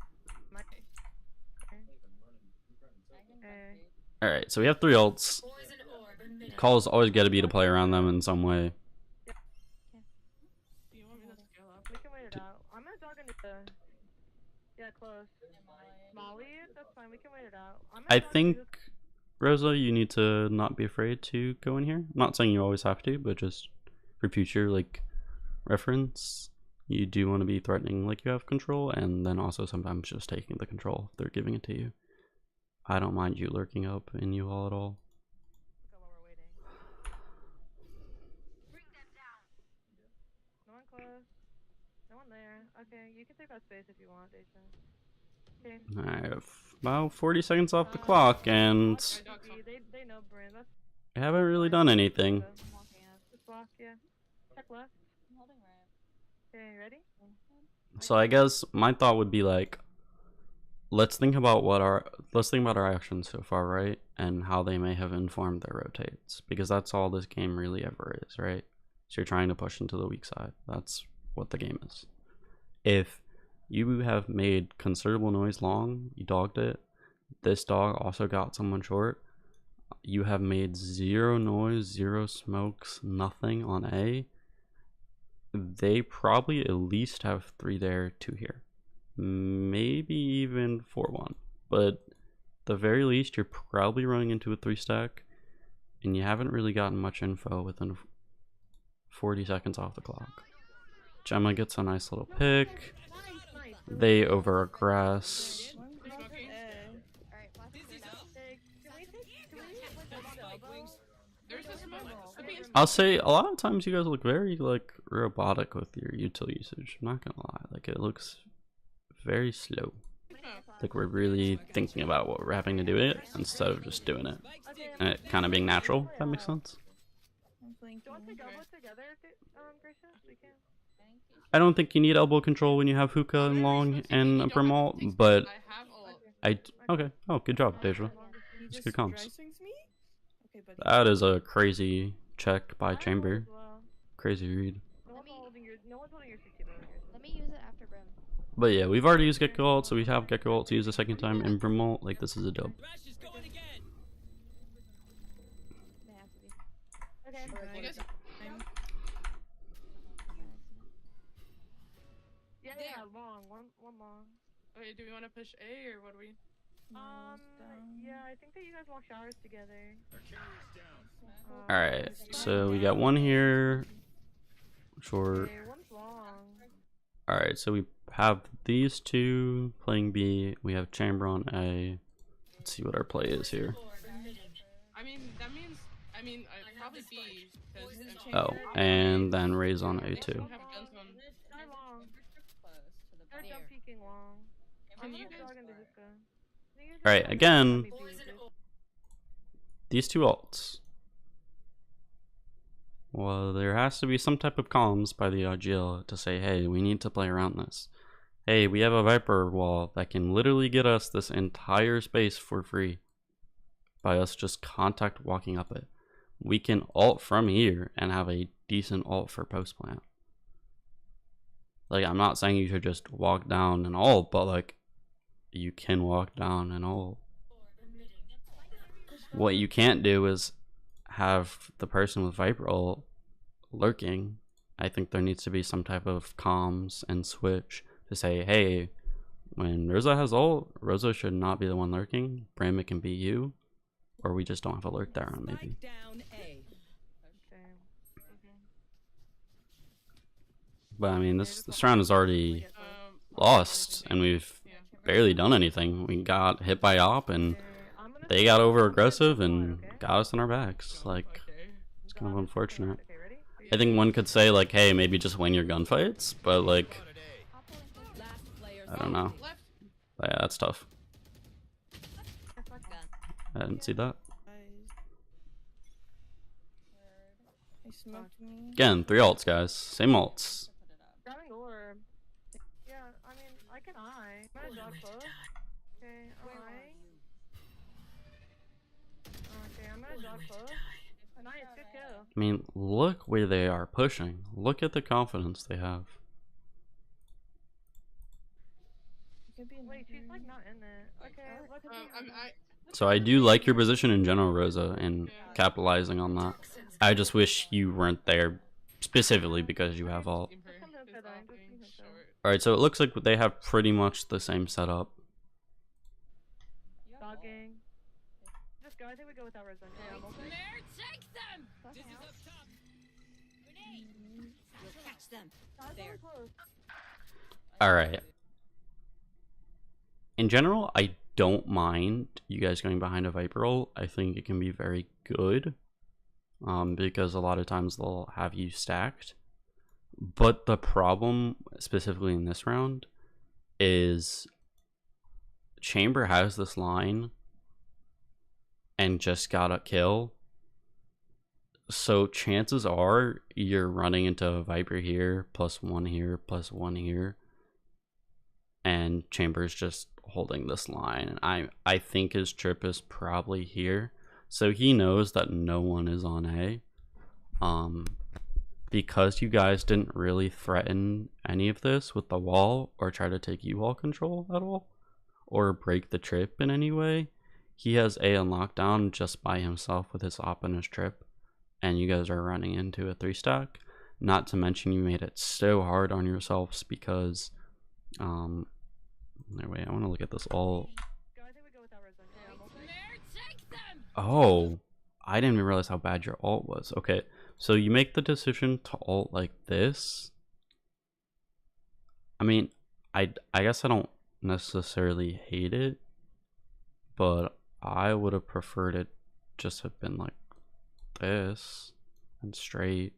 Alright, so we have 3 ults. Calls always gotta be to play around them in some way. Do you want me to scale up? We can wait it out. I'm gonna dog into the. Yeah, close. Molly, that's fine. We can wait it out. I think, Rosa, you need to not be afraid to go in here. I'm not saying you always have to, but just for future, like, reference, you do want to be threatening like you have control, and then also sometimes just taking the control if they're giving it to you. I don't mind you lurking up in you all at all. Go while we're waiting. Bring them down. No one close. No one there. Okay, you can take that space if you want, Deja. Okay. I have about 40 seconds off the clock, and They know Brand. That's I haven't really done anything. I'm walking up. Just walk, yeah. Check left. I'm holding right. Okay, you ready? So I guess my thought would be like, let's think about our actions so far, right? And how they may have informed their rotates, because that's all this game really ever is, right? So you're trying to push into the weak side. That's what the game is. If you have made considerable noise long, you dogged it, this dog also got someone short, you have made 0 noise, 0 smokes, nothing on A, they probably at least have 3 there, 2 here. Maybe even 4-1. But at the very least, you're probably running into a 3 stack, and you haven't really gotten much info within 40 seconds off the clock. Gemma gets a nice little pick. They over-aggress. Alright, flash is out. I'll say a lot of times you guys look very like robotic with your util usage. I'm not gonna lie, like it looks very slow. Like we're really thinking about what we're having to do it instead of just doing it, and it kind of being natural. If that makes sense. Do you want to take elbows together, Gracia? We can. I don't think you need elbow control when you have hookah and long and a Brimalt, but okay. Oh, good job, Deja. It's good comms. That is a crazy check by Chamber. Crazy read. No one's holding your CC bow. Let me use it after Brim. But yeah, we've already used Gecko ult, so we have Gecko ult to use a second time in Brimalt. Like, this is a dub. They have to be. Okay. Yeah, long. One long. Okay, do we want to push A or what do we? Yeah, I think that you guys walk showers together. Alright, so we got one here. Short. Okay, one's long. Alright, so we have these two playing B. We have Chamber on A. Let's see what our play is here. I mean, that means, probably B. Oh, and then Ray's on A2. They're long. They're jump peeking long. Can I'm you gonna guys? dog into hookah. Alright, again, these two ults. Well, there has to be some type of comms by the IGL to say, hey, we need to play around this. Hey, we have a Viper wall that can literally get us this entire space for free by us just contact walking up it. We can ult from here and have a decent ult for post plant. Like, I'm not saying you should just walk down and ult, but like, you can walk down and ult. What you can't do is have the person with Viper ult lurking. I think there needs to be some type of comms and switch to say, hey, when Rosa has ult, Rosa should not be the one lurking. Bram, it can be you, or we just don't have a lurk there on maybe. But I mean, this round is already lost, and we've barely done anything. We got hit by op, and they got over aggressive and got us in our backs. Like, it's kind of unfortunate. I think one could say like, hey, maybe just win your gunfights, but like, I don't know. But yeah, that's tough. I didn't see that. Again, 3 ults, guys. Same ults. Grabbing orb. Yeah, I mean, I can eye. I'm gonna dog close. Okay, eye. Okay, I'm gonna dog close. Nice, good kill. I mean, look where they are pushing. Look at the confidence they have. Wait, she's like not in it. Okay, let's So I do like your position in general, Rosa, and capitalizing on that. I just wish you weren't there specifically because you have ult. Alright, so it looks like they have pretty much the same setup. Dogging. Just go, I think we go without Rosa. Yeah, I'm okay. Take them! This is up top. Grenade! Catch them. Guys, There. really close. Alright. In general, I don't mind you guys going behind a Viper ult. I think it can be very good. Because a lot of times they'll have you stacked. But the problem, specifically in this round, is Chamber has this line and just got a kill. So chances are you're running into a Viper here, +1 here, +1 here. And Chamber's just holding this line. I think his trip is probably here. So he knows that no one is on A. Because you guys didn't really threaten any of this with the wall or try to take U-wall control at all, or break the trip in any way, he has A on lockdown just by himself with his op and his trip, and you guys are running into a 3-stack. Not to mention you made it so hard on yourselves because, wait, I want to look at this all. Go, I think we go with that red zone. Yeah, I'm open. Oh, I didn't even realize how bad your ult was. Okay, so you make the decision to ult like this. I mean, I guess I don't necessarily hate it, but I would have preferred it just have been like this and straight.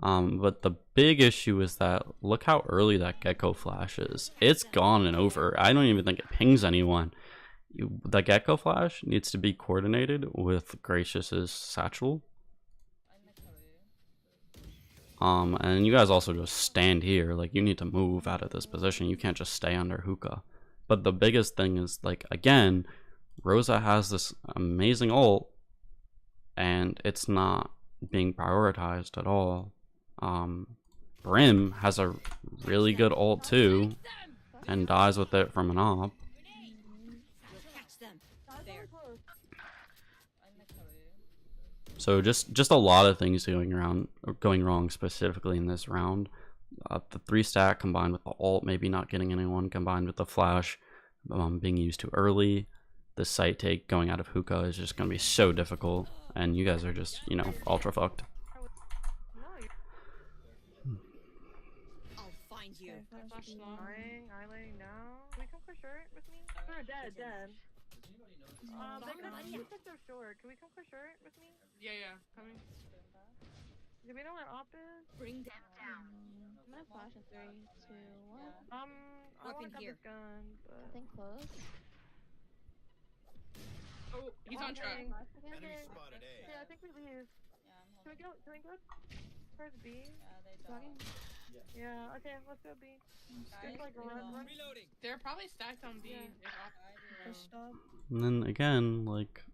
But the big issue is that look how early that gecko flash is. It's gone and over. I don't even think it pings anyone. The gecko flash needs to be coordinated with Gracious's satchel. And you guys also just stand here. Like, you need to move out of this position. You can't just stay under hookah. But the biggest thing is, like, again, Rosa has this amazing ult, and it's not being prioritized at all. Brim has a really good ult too, and dies with it from an op. Catch them. Guys, There. really close. So just a lot of things going wrong specifically in this round. The 3-stack combined with the ult maybe not getting anyone, combined with the flash being used too early. The site take going out of hookah is just going to be so difficult, and you guys are just, you know, ultra fucked. No, you're I'll find you. Flash long. eyeing now. Can we come for short with me? We're dead. They could so short. Can we come for short with me? Yeah, coming. Do we know where op is? Bring them down. I'm gonna flash in 3, 2, 1. I Weapon want to cut here. this gun, but... I think close. Oh, he's on track. Okay. Yeah, I think we leave. Can we go towards B? Talking. Yeah, okay, let's go B. Just like run. They're probably stacked on B. Yeah. And then again, like,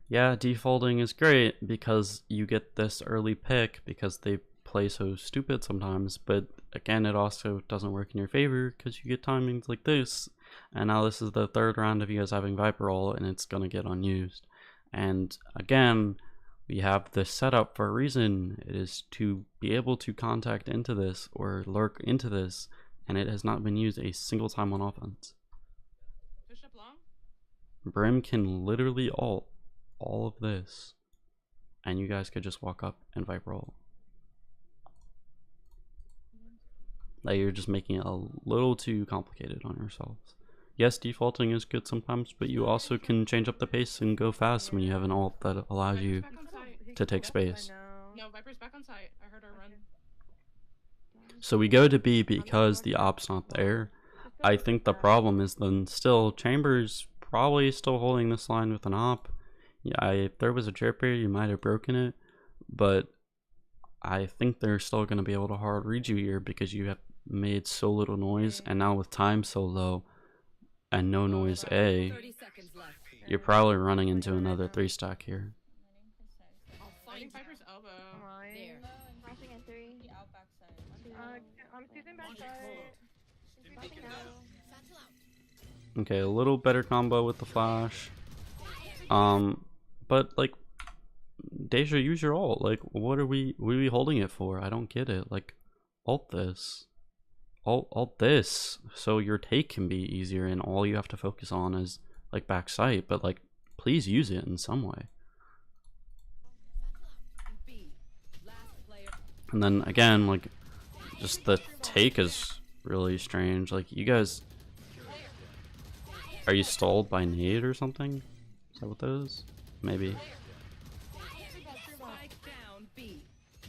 yeah, defaulting is great because you get this early pick because they play so stupid sometimes, but again, it also doesn't work in your favor because you get timings like this. And now this is the 3rd round of you guys having Viper ult, and it's gonna get unused. And again, we have this set up for a reason. It is to be able to contact into this or lurk into this, and it has not been used a single time on offense. Push up long. Brim can literally ult all of this, and you guys could just walk up and Viper ult. Like, you're just making it a little too complicated on yourselves. Yes, defaulting is good sometimes, but you also can change up the pace and go fast when you have an ult that allows you Back on site. to take space. No, Viper's back on site. I heard her run. So we go to B because the op's not there. I think the problem is then still Chambers probably still holding this line with an op. Yeah, if there was a trip here, you might have broken it, but I think they're still going to be able to hard read you here because you have made so little noise, and now with time so low and no noise A, 30 seconds left. you're probably running into another 3-stack here. I'll I find think you. Viper's elbow. There. Flashing in 3, 2, I'm seizing back side. flashing now. Okay, a little better combo with the flash. But like, Deja, use your ult. Like, what are we holding it for? I don't get it. Like, ult this. Ult this. So your take can be easier and all you have to focus on is like back sight, but like, please use it in some way. B. Last player. And then again, like, just the take is really strange. Like, you guys, are you stalled by nade or something? Is that what that is? Maybe. Spike down B.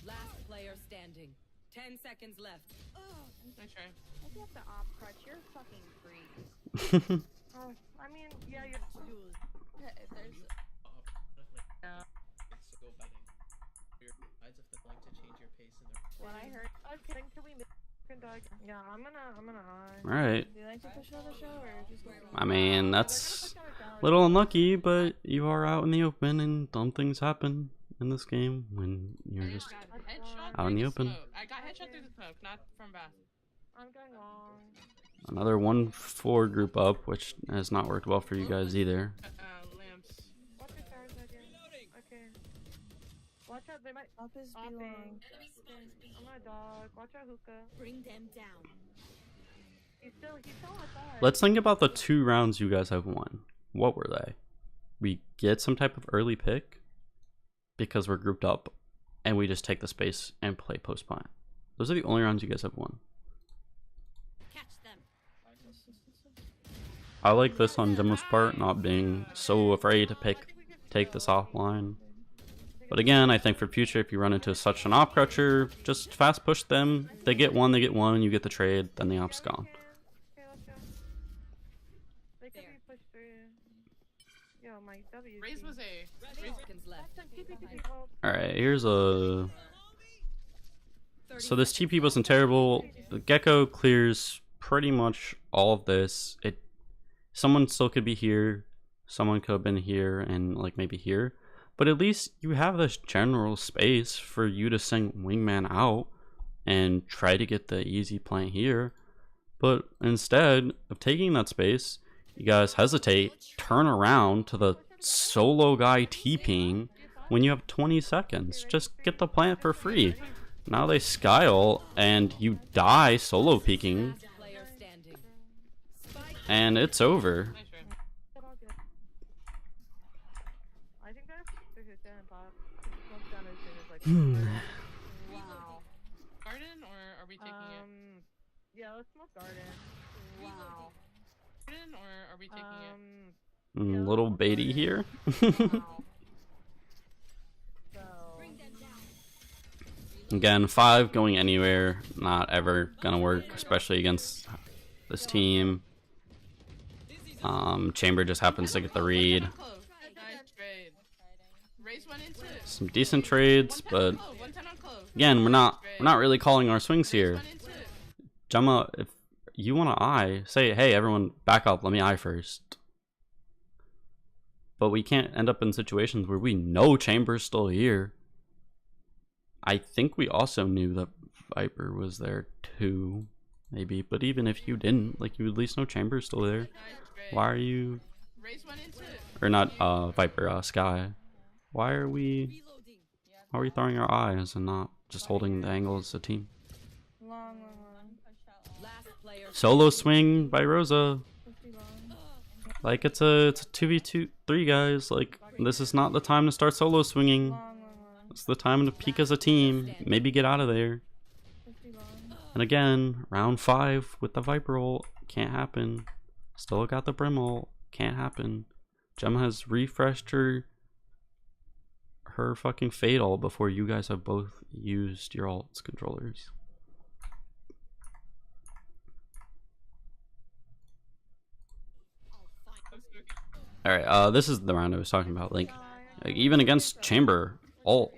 Last player standing. 10 seconds left. Nice try. If you have to op crutch, you're fucking free. Oh, I mean, yeah, you're. There's So go betting. Your sides if they're going to change your pace in their What I heard. Okay, can we dog? Yeah, I'm gonna eye. Alright. do you like to push on the show or just go I mean, that's a little unlucky, but you are out in the open and dumb things happen in this game when you're just Got headshot out in through the open. smoke. I got headshot through the smoke, not from bath. I'm going long. Another 1-4 group up, which has not worked well for you guys either. Lamps. Watch your towers again. Okay. Watch out, they might. up is Opping. belong. I'm gonna dog. Watch out, hookah. Bring them down. He's still outside. Let's think about the 2 rounds you guys have won. What were they? We get some type of early pick because we're grouped up, and we just take the space and play post plant. Those are the only rounds you guys have won. Catch them. I like this on Gemma's part, not being so afraid to take this offline. But again, I think for future, if you run into such an op crutcher, just fast push them. They get one, you get the trade, then the op's gone. Okay, let's go. They could be pushed through. Yo, my W. Raze was A. Raze Seconds left. Alright, here's a... So this TP wasn't terrible. The Gecko clears pretty much all of this. Someone still could be here. Someone could have been here and like maybe here. But at least you have this general space for you to send Wingman out and try to get the easy plant here. But instead of taking that space, you guys hesitate, turn around to the solo guy TPing when you have 20 seconds. Just get the plant for free. Now they skyle and you die solo peeking Player standing. and it's over. nice try. I think they're hookah and pop. Smoke down as soon as like. Wow. Garden, or are we taking it? Yeah, let's smoke garden. Wow. Garden, or are we taking it? Little baity here. Wow. So. Again, 5 going anywhere, not ever gonna work, especially against this team. Chamber just happens to get the read. Close. Nice trade. Raze went into it. Some decent trades, but 110 on close. again, we're not really calling our swings here. Went into it. Gemma, if you want to eye, say, hey, everyone, back up, let me eye first. But we can't end up in situations where we know Chamber's still here. I think we also knew that Viper was there too, maybe. But even if you didn't, like, you at least know Chamber's still there. Nice trade. Why are you, Raze went into it. or not Viper, Sky? Why are we throwing our eyes and not just holding the angle as a team? Long. Last player. Solo swing by Rosa. Like, it's a 2v3, guys. Like, this is not the time to start solo swinging. It's the time to peak as a team. Maybe get out of there. And again, round 5 with the Viper ult. Can't happen. Still got the Brim ult. Can't happen. Gemma has refreshed her fucking Fade ult before you guys have both used your ult's controllers. Alright, this is the round I was talking about. Like even against Chamber ult,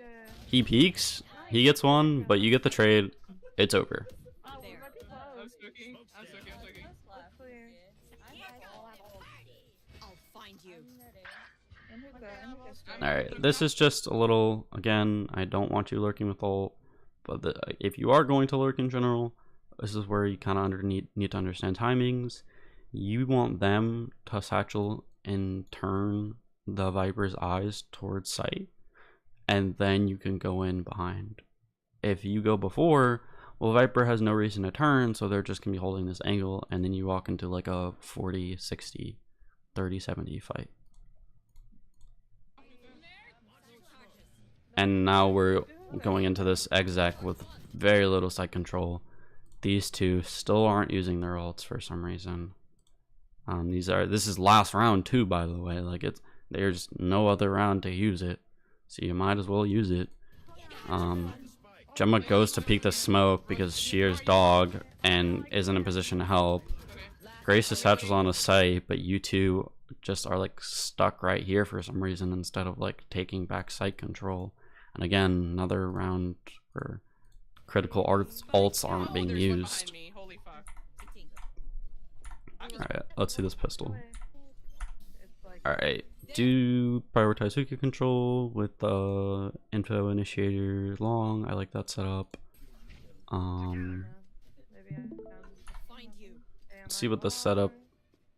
he peeks, he gets one, but you get the trade, it's over. Oh, we might be close. I'm soaking. I'm soaking. Clear. I'll find you. Alright, this is just a little, again, I don't want you lurking with ult, but if you are going to lurk in general, this is where you kind of need to understand timings. You want them to satchel and turn the Viper's eyes towards sight, and then you can go in behind. If you go before, well, Viper has no reason to turn, so they're just gonna be holding this angle, and then you walk into like a 40, 60, 30, 70 fight. And now we're going into this exec with very little site control. These two still aren't using their ults for some reason. This is last round too, by the way. Like there's no other round to use it, so you might as well use it. Gemma goes to peek the smoke because she hears dog and isn't in a position to help. Grace satchels on a site, but you two just are like stuck right here for some reason instead of like taking back site control. And again, another round where critical ults aren't being used. Holy fuck. Alright, let's see this pistol. It's like Alright, do prioritize Hookah control with info initiator long. I like that setup. maybe I can Find you. Let's see what the setup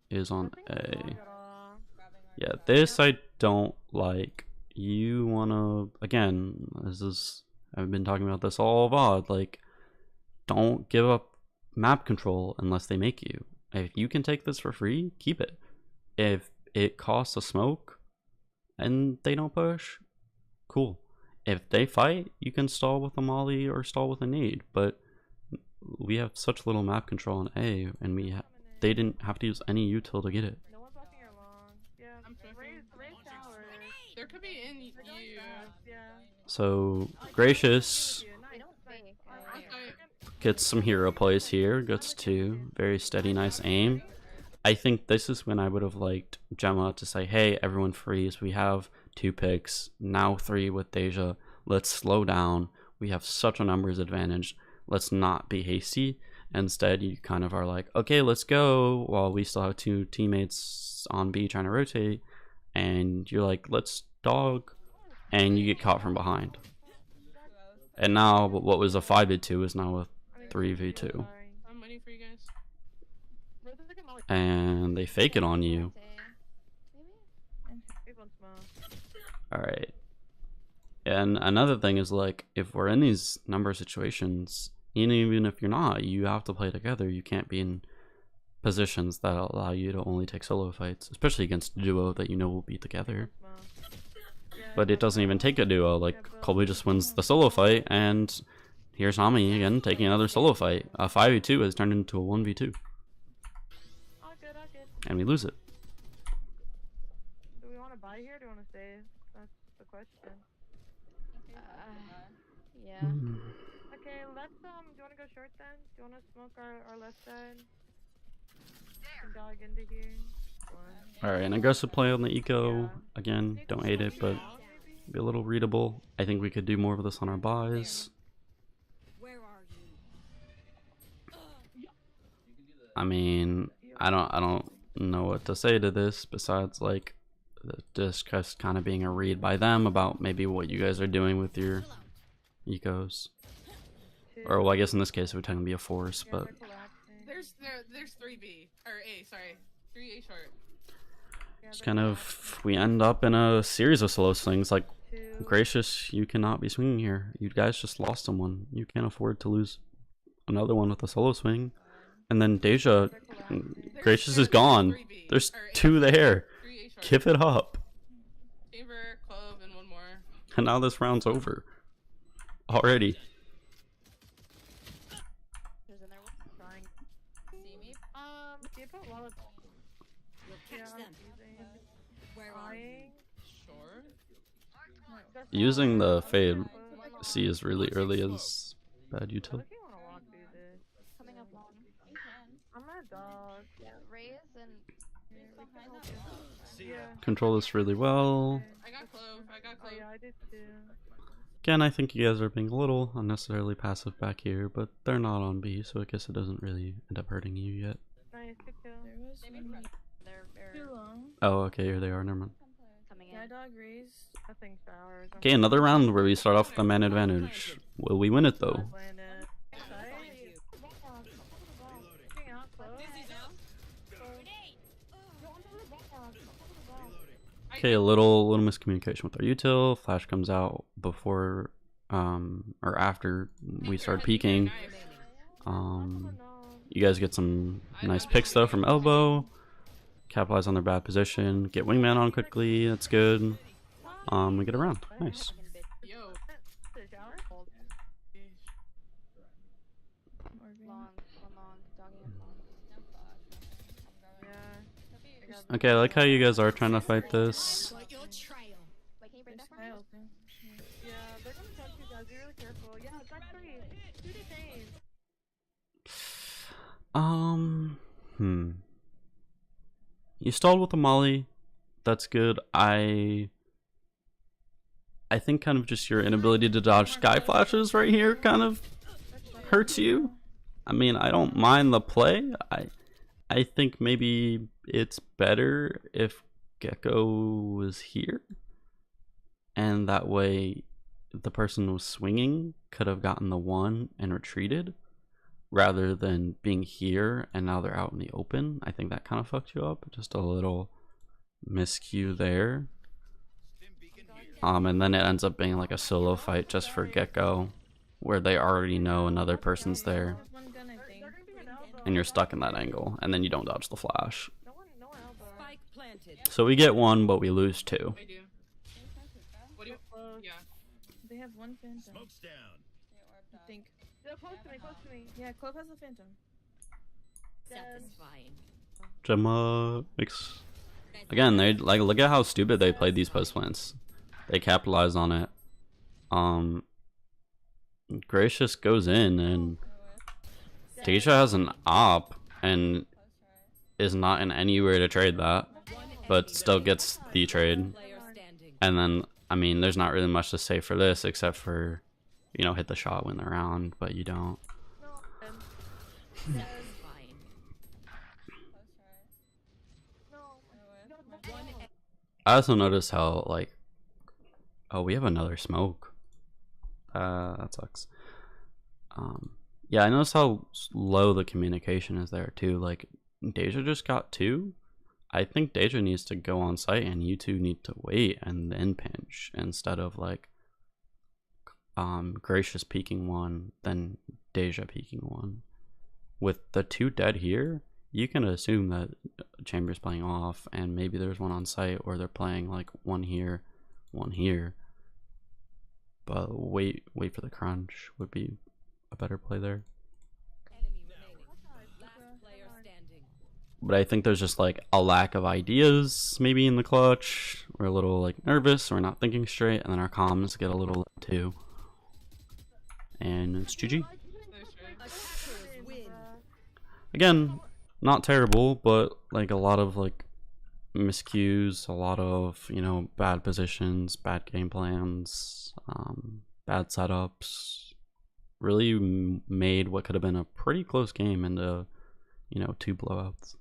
is on A. at all. Yeah, this I don't like. You wanna, again, I've been talking about this all VOD, like, don't give up map control unless they make you. If you can take this for free, keep it. If it costs a smoke and they don't push, cool. If they fight, you can stall with a molly or stall with a nade, but we have such little map control on A, and they didn't have to use any util to get it. No one's blocking your long. Yeah, I'm raise towers. There could be in you. Yeah. So Gracious Nice, nice. gets some hero plays here, gets two, very steady, nice aim. I think this is when I would have liked Gemma to say, hey, everyone freeze, we have 2 picks, now 3 with Deja, let's slow down, we have such a numbers advantage, let's not be hasty. Instead, you kind of are like, okay, let's go, while we still have 2 teammates on B trying to rotate, and you're like, let's dog, and you get caught from behind. And now, what was a 5v2 is now a 3v2. I'm waiting for you guys. And they fake it on you. Alright. And another thing is, like, if we're in these number situations, even if you're not, you have to play together. You can't be in positions that allow you to only take solo fights, especially against a duo that you know will be together. But it doesn't even take a duo. Like, Colby just wins the solo fight, and here's Hami again taking another solo fight. A 5v2 has turned into a 1v2. And we lose it. Do we want to buy here or do we want to save? That's the question. Yeah. Okay, let's, do you want to go short then? Do you want to smoke our left side? Can dog into here. Alright, an aggressive play on the eco. Again, don't hate it, but be a little readable. I think we could do more of this on our buys. Where are you? I mean, I don't know what to say to this besides, like, just kind of being a read by them about maybe what you guys are doing with your ecos. Or, well, I guess in this case it would technically be a force, but There's 3B or A, sorry, 3A short. just kind of, we end up in a series of solo swings. Like, Gracious, you cannot be swinging here. You guys just lost someone. You can't afford to lose another one with a solo swing. And then Deja, Gracious is gone. There's 2 there. Give it up. Chamber, Clove, and 1 more. And now this round's over. Already. See me? Can you put wallet? We'll catch them. Where are you? Sure. Using the fade C is really early is bad util. If you want to walk through this. Coming up long. I'm a dog. Yeah, raise and Yeah. Control this really well. I got Clove. Oh yeah, I did too. Again, I think you guys are being a little unnecessarily passive back here, but they're not on B, so I guess it doesn't really end up hurting you yet. Nice, good kill. Too long. Oh, okay, here they are, never mind. coming Yeah, in. dog raised. Nothing sours. Okay, another round where we start off with a man advantage. Will we win it though? Landed. Okay, a little miscommunication with our util. Flash comes out before or after we start peeking. You guys get some nice picks though from elbow. Capitalize on their bad position. Get wingman on quickly. That's good. We get around. Nice. Yo. Okay, I like how you guys are trying to fight this. Wait, can you bring that for me? Open. Yeah, they're gonna touch you guys. Be really careful. Yeah, back three. Do the same. You stalled with the molly. That's good. I think kind of just your inability to dodge sky flashes right here kind of hurts you. I mean, I don't mind the play. I think maybe it's better if Gecko was here, and that way the person who was swinging could have gotten the one and retreated, rather than being here and now they're out in the open. I think that kind of fucked you up. Just a little miscue there. And then it ends up being like a solo fight just for Gecko, where they already know another person's there, and you're stuck in that angle, and then you don't dodge the flash. No one elbow. Spike planted. So we get one, but we lose two. I do. What do you? Close. Yeah. They have one phantom. Smoke's down. I think. They're close to me. Close to me. Yeah, Clove has a phantom. Satisfying. Gemma makes again. They like look at how stupid they played these post plants. They capitalized on it. Gracious goes in, and Deja has an op and is not in anywhere to trade that, but still gets the trade. Player standing. And then, I mean, there's not really much to say for this except for, you know, hit the shot, win the round, but you don't. Satisfying. I also noticed how, like, oh, we have another smoke. That sucks. Yeah, I noticed how low the communication is there too. Like, Deja just got two. I think Deja needs to go on site and you two need to wait and then pinch instead of like Gracious peeking one, then Deja peeking one. With the two dead here, you can assume that Chamber's playing off and maybe there's one on site, or they're playing like one here, one here. But wait for the crunch would be a better play there. Enemy remaining. Last player standing. But I think there's just like a lack of ideas maybe in the clutch. We're a little like nervous, we're not thinking straight, and then our comms get a little low too. And it's GG. Again, not terrible, but like a lot of like miscues, a lot of, you know, bad positions, bad game plans, bad setups. Really made what could have been a pretty close game into, you know, two blowouts.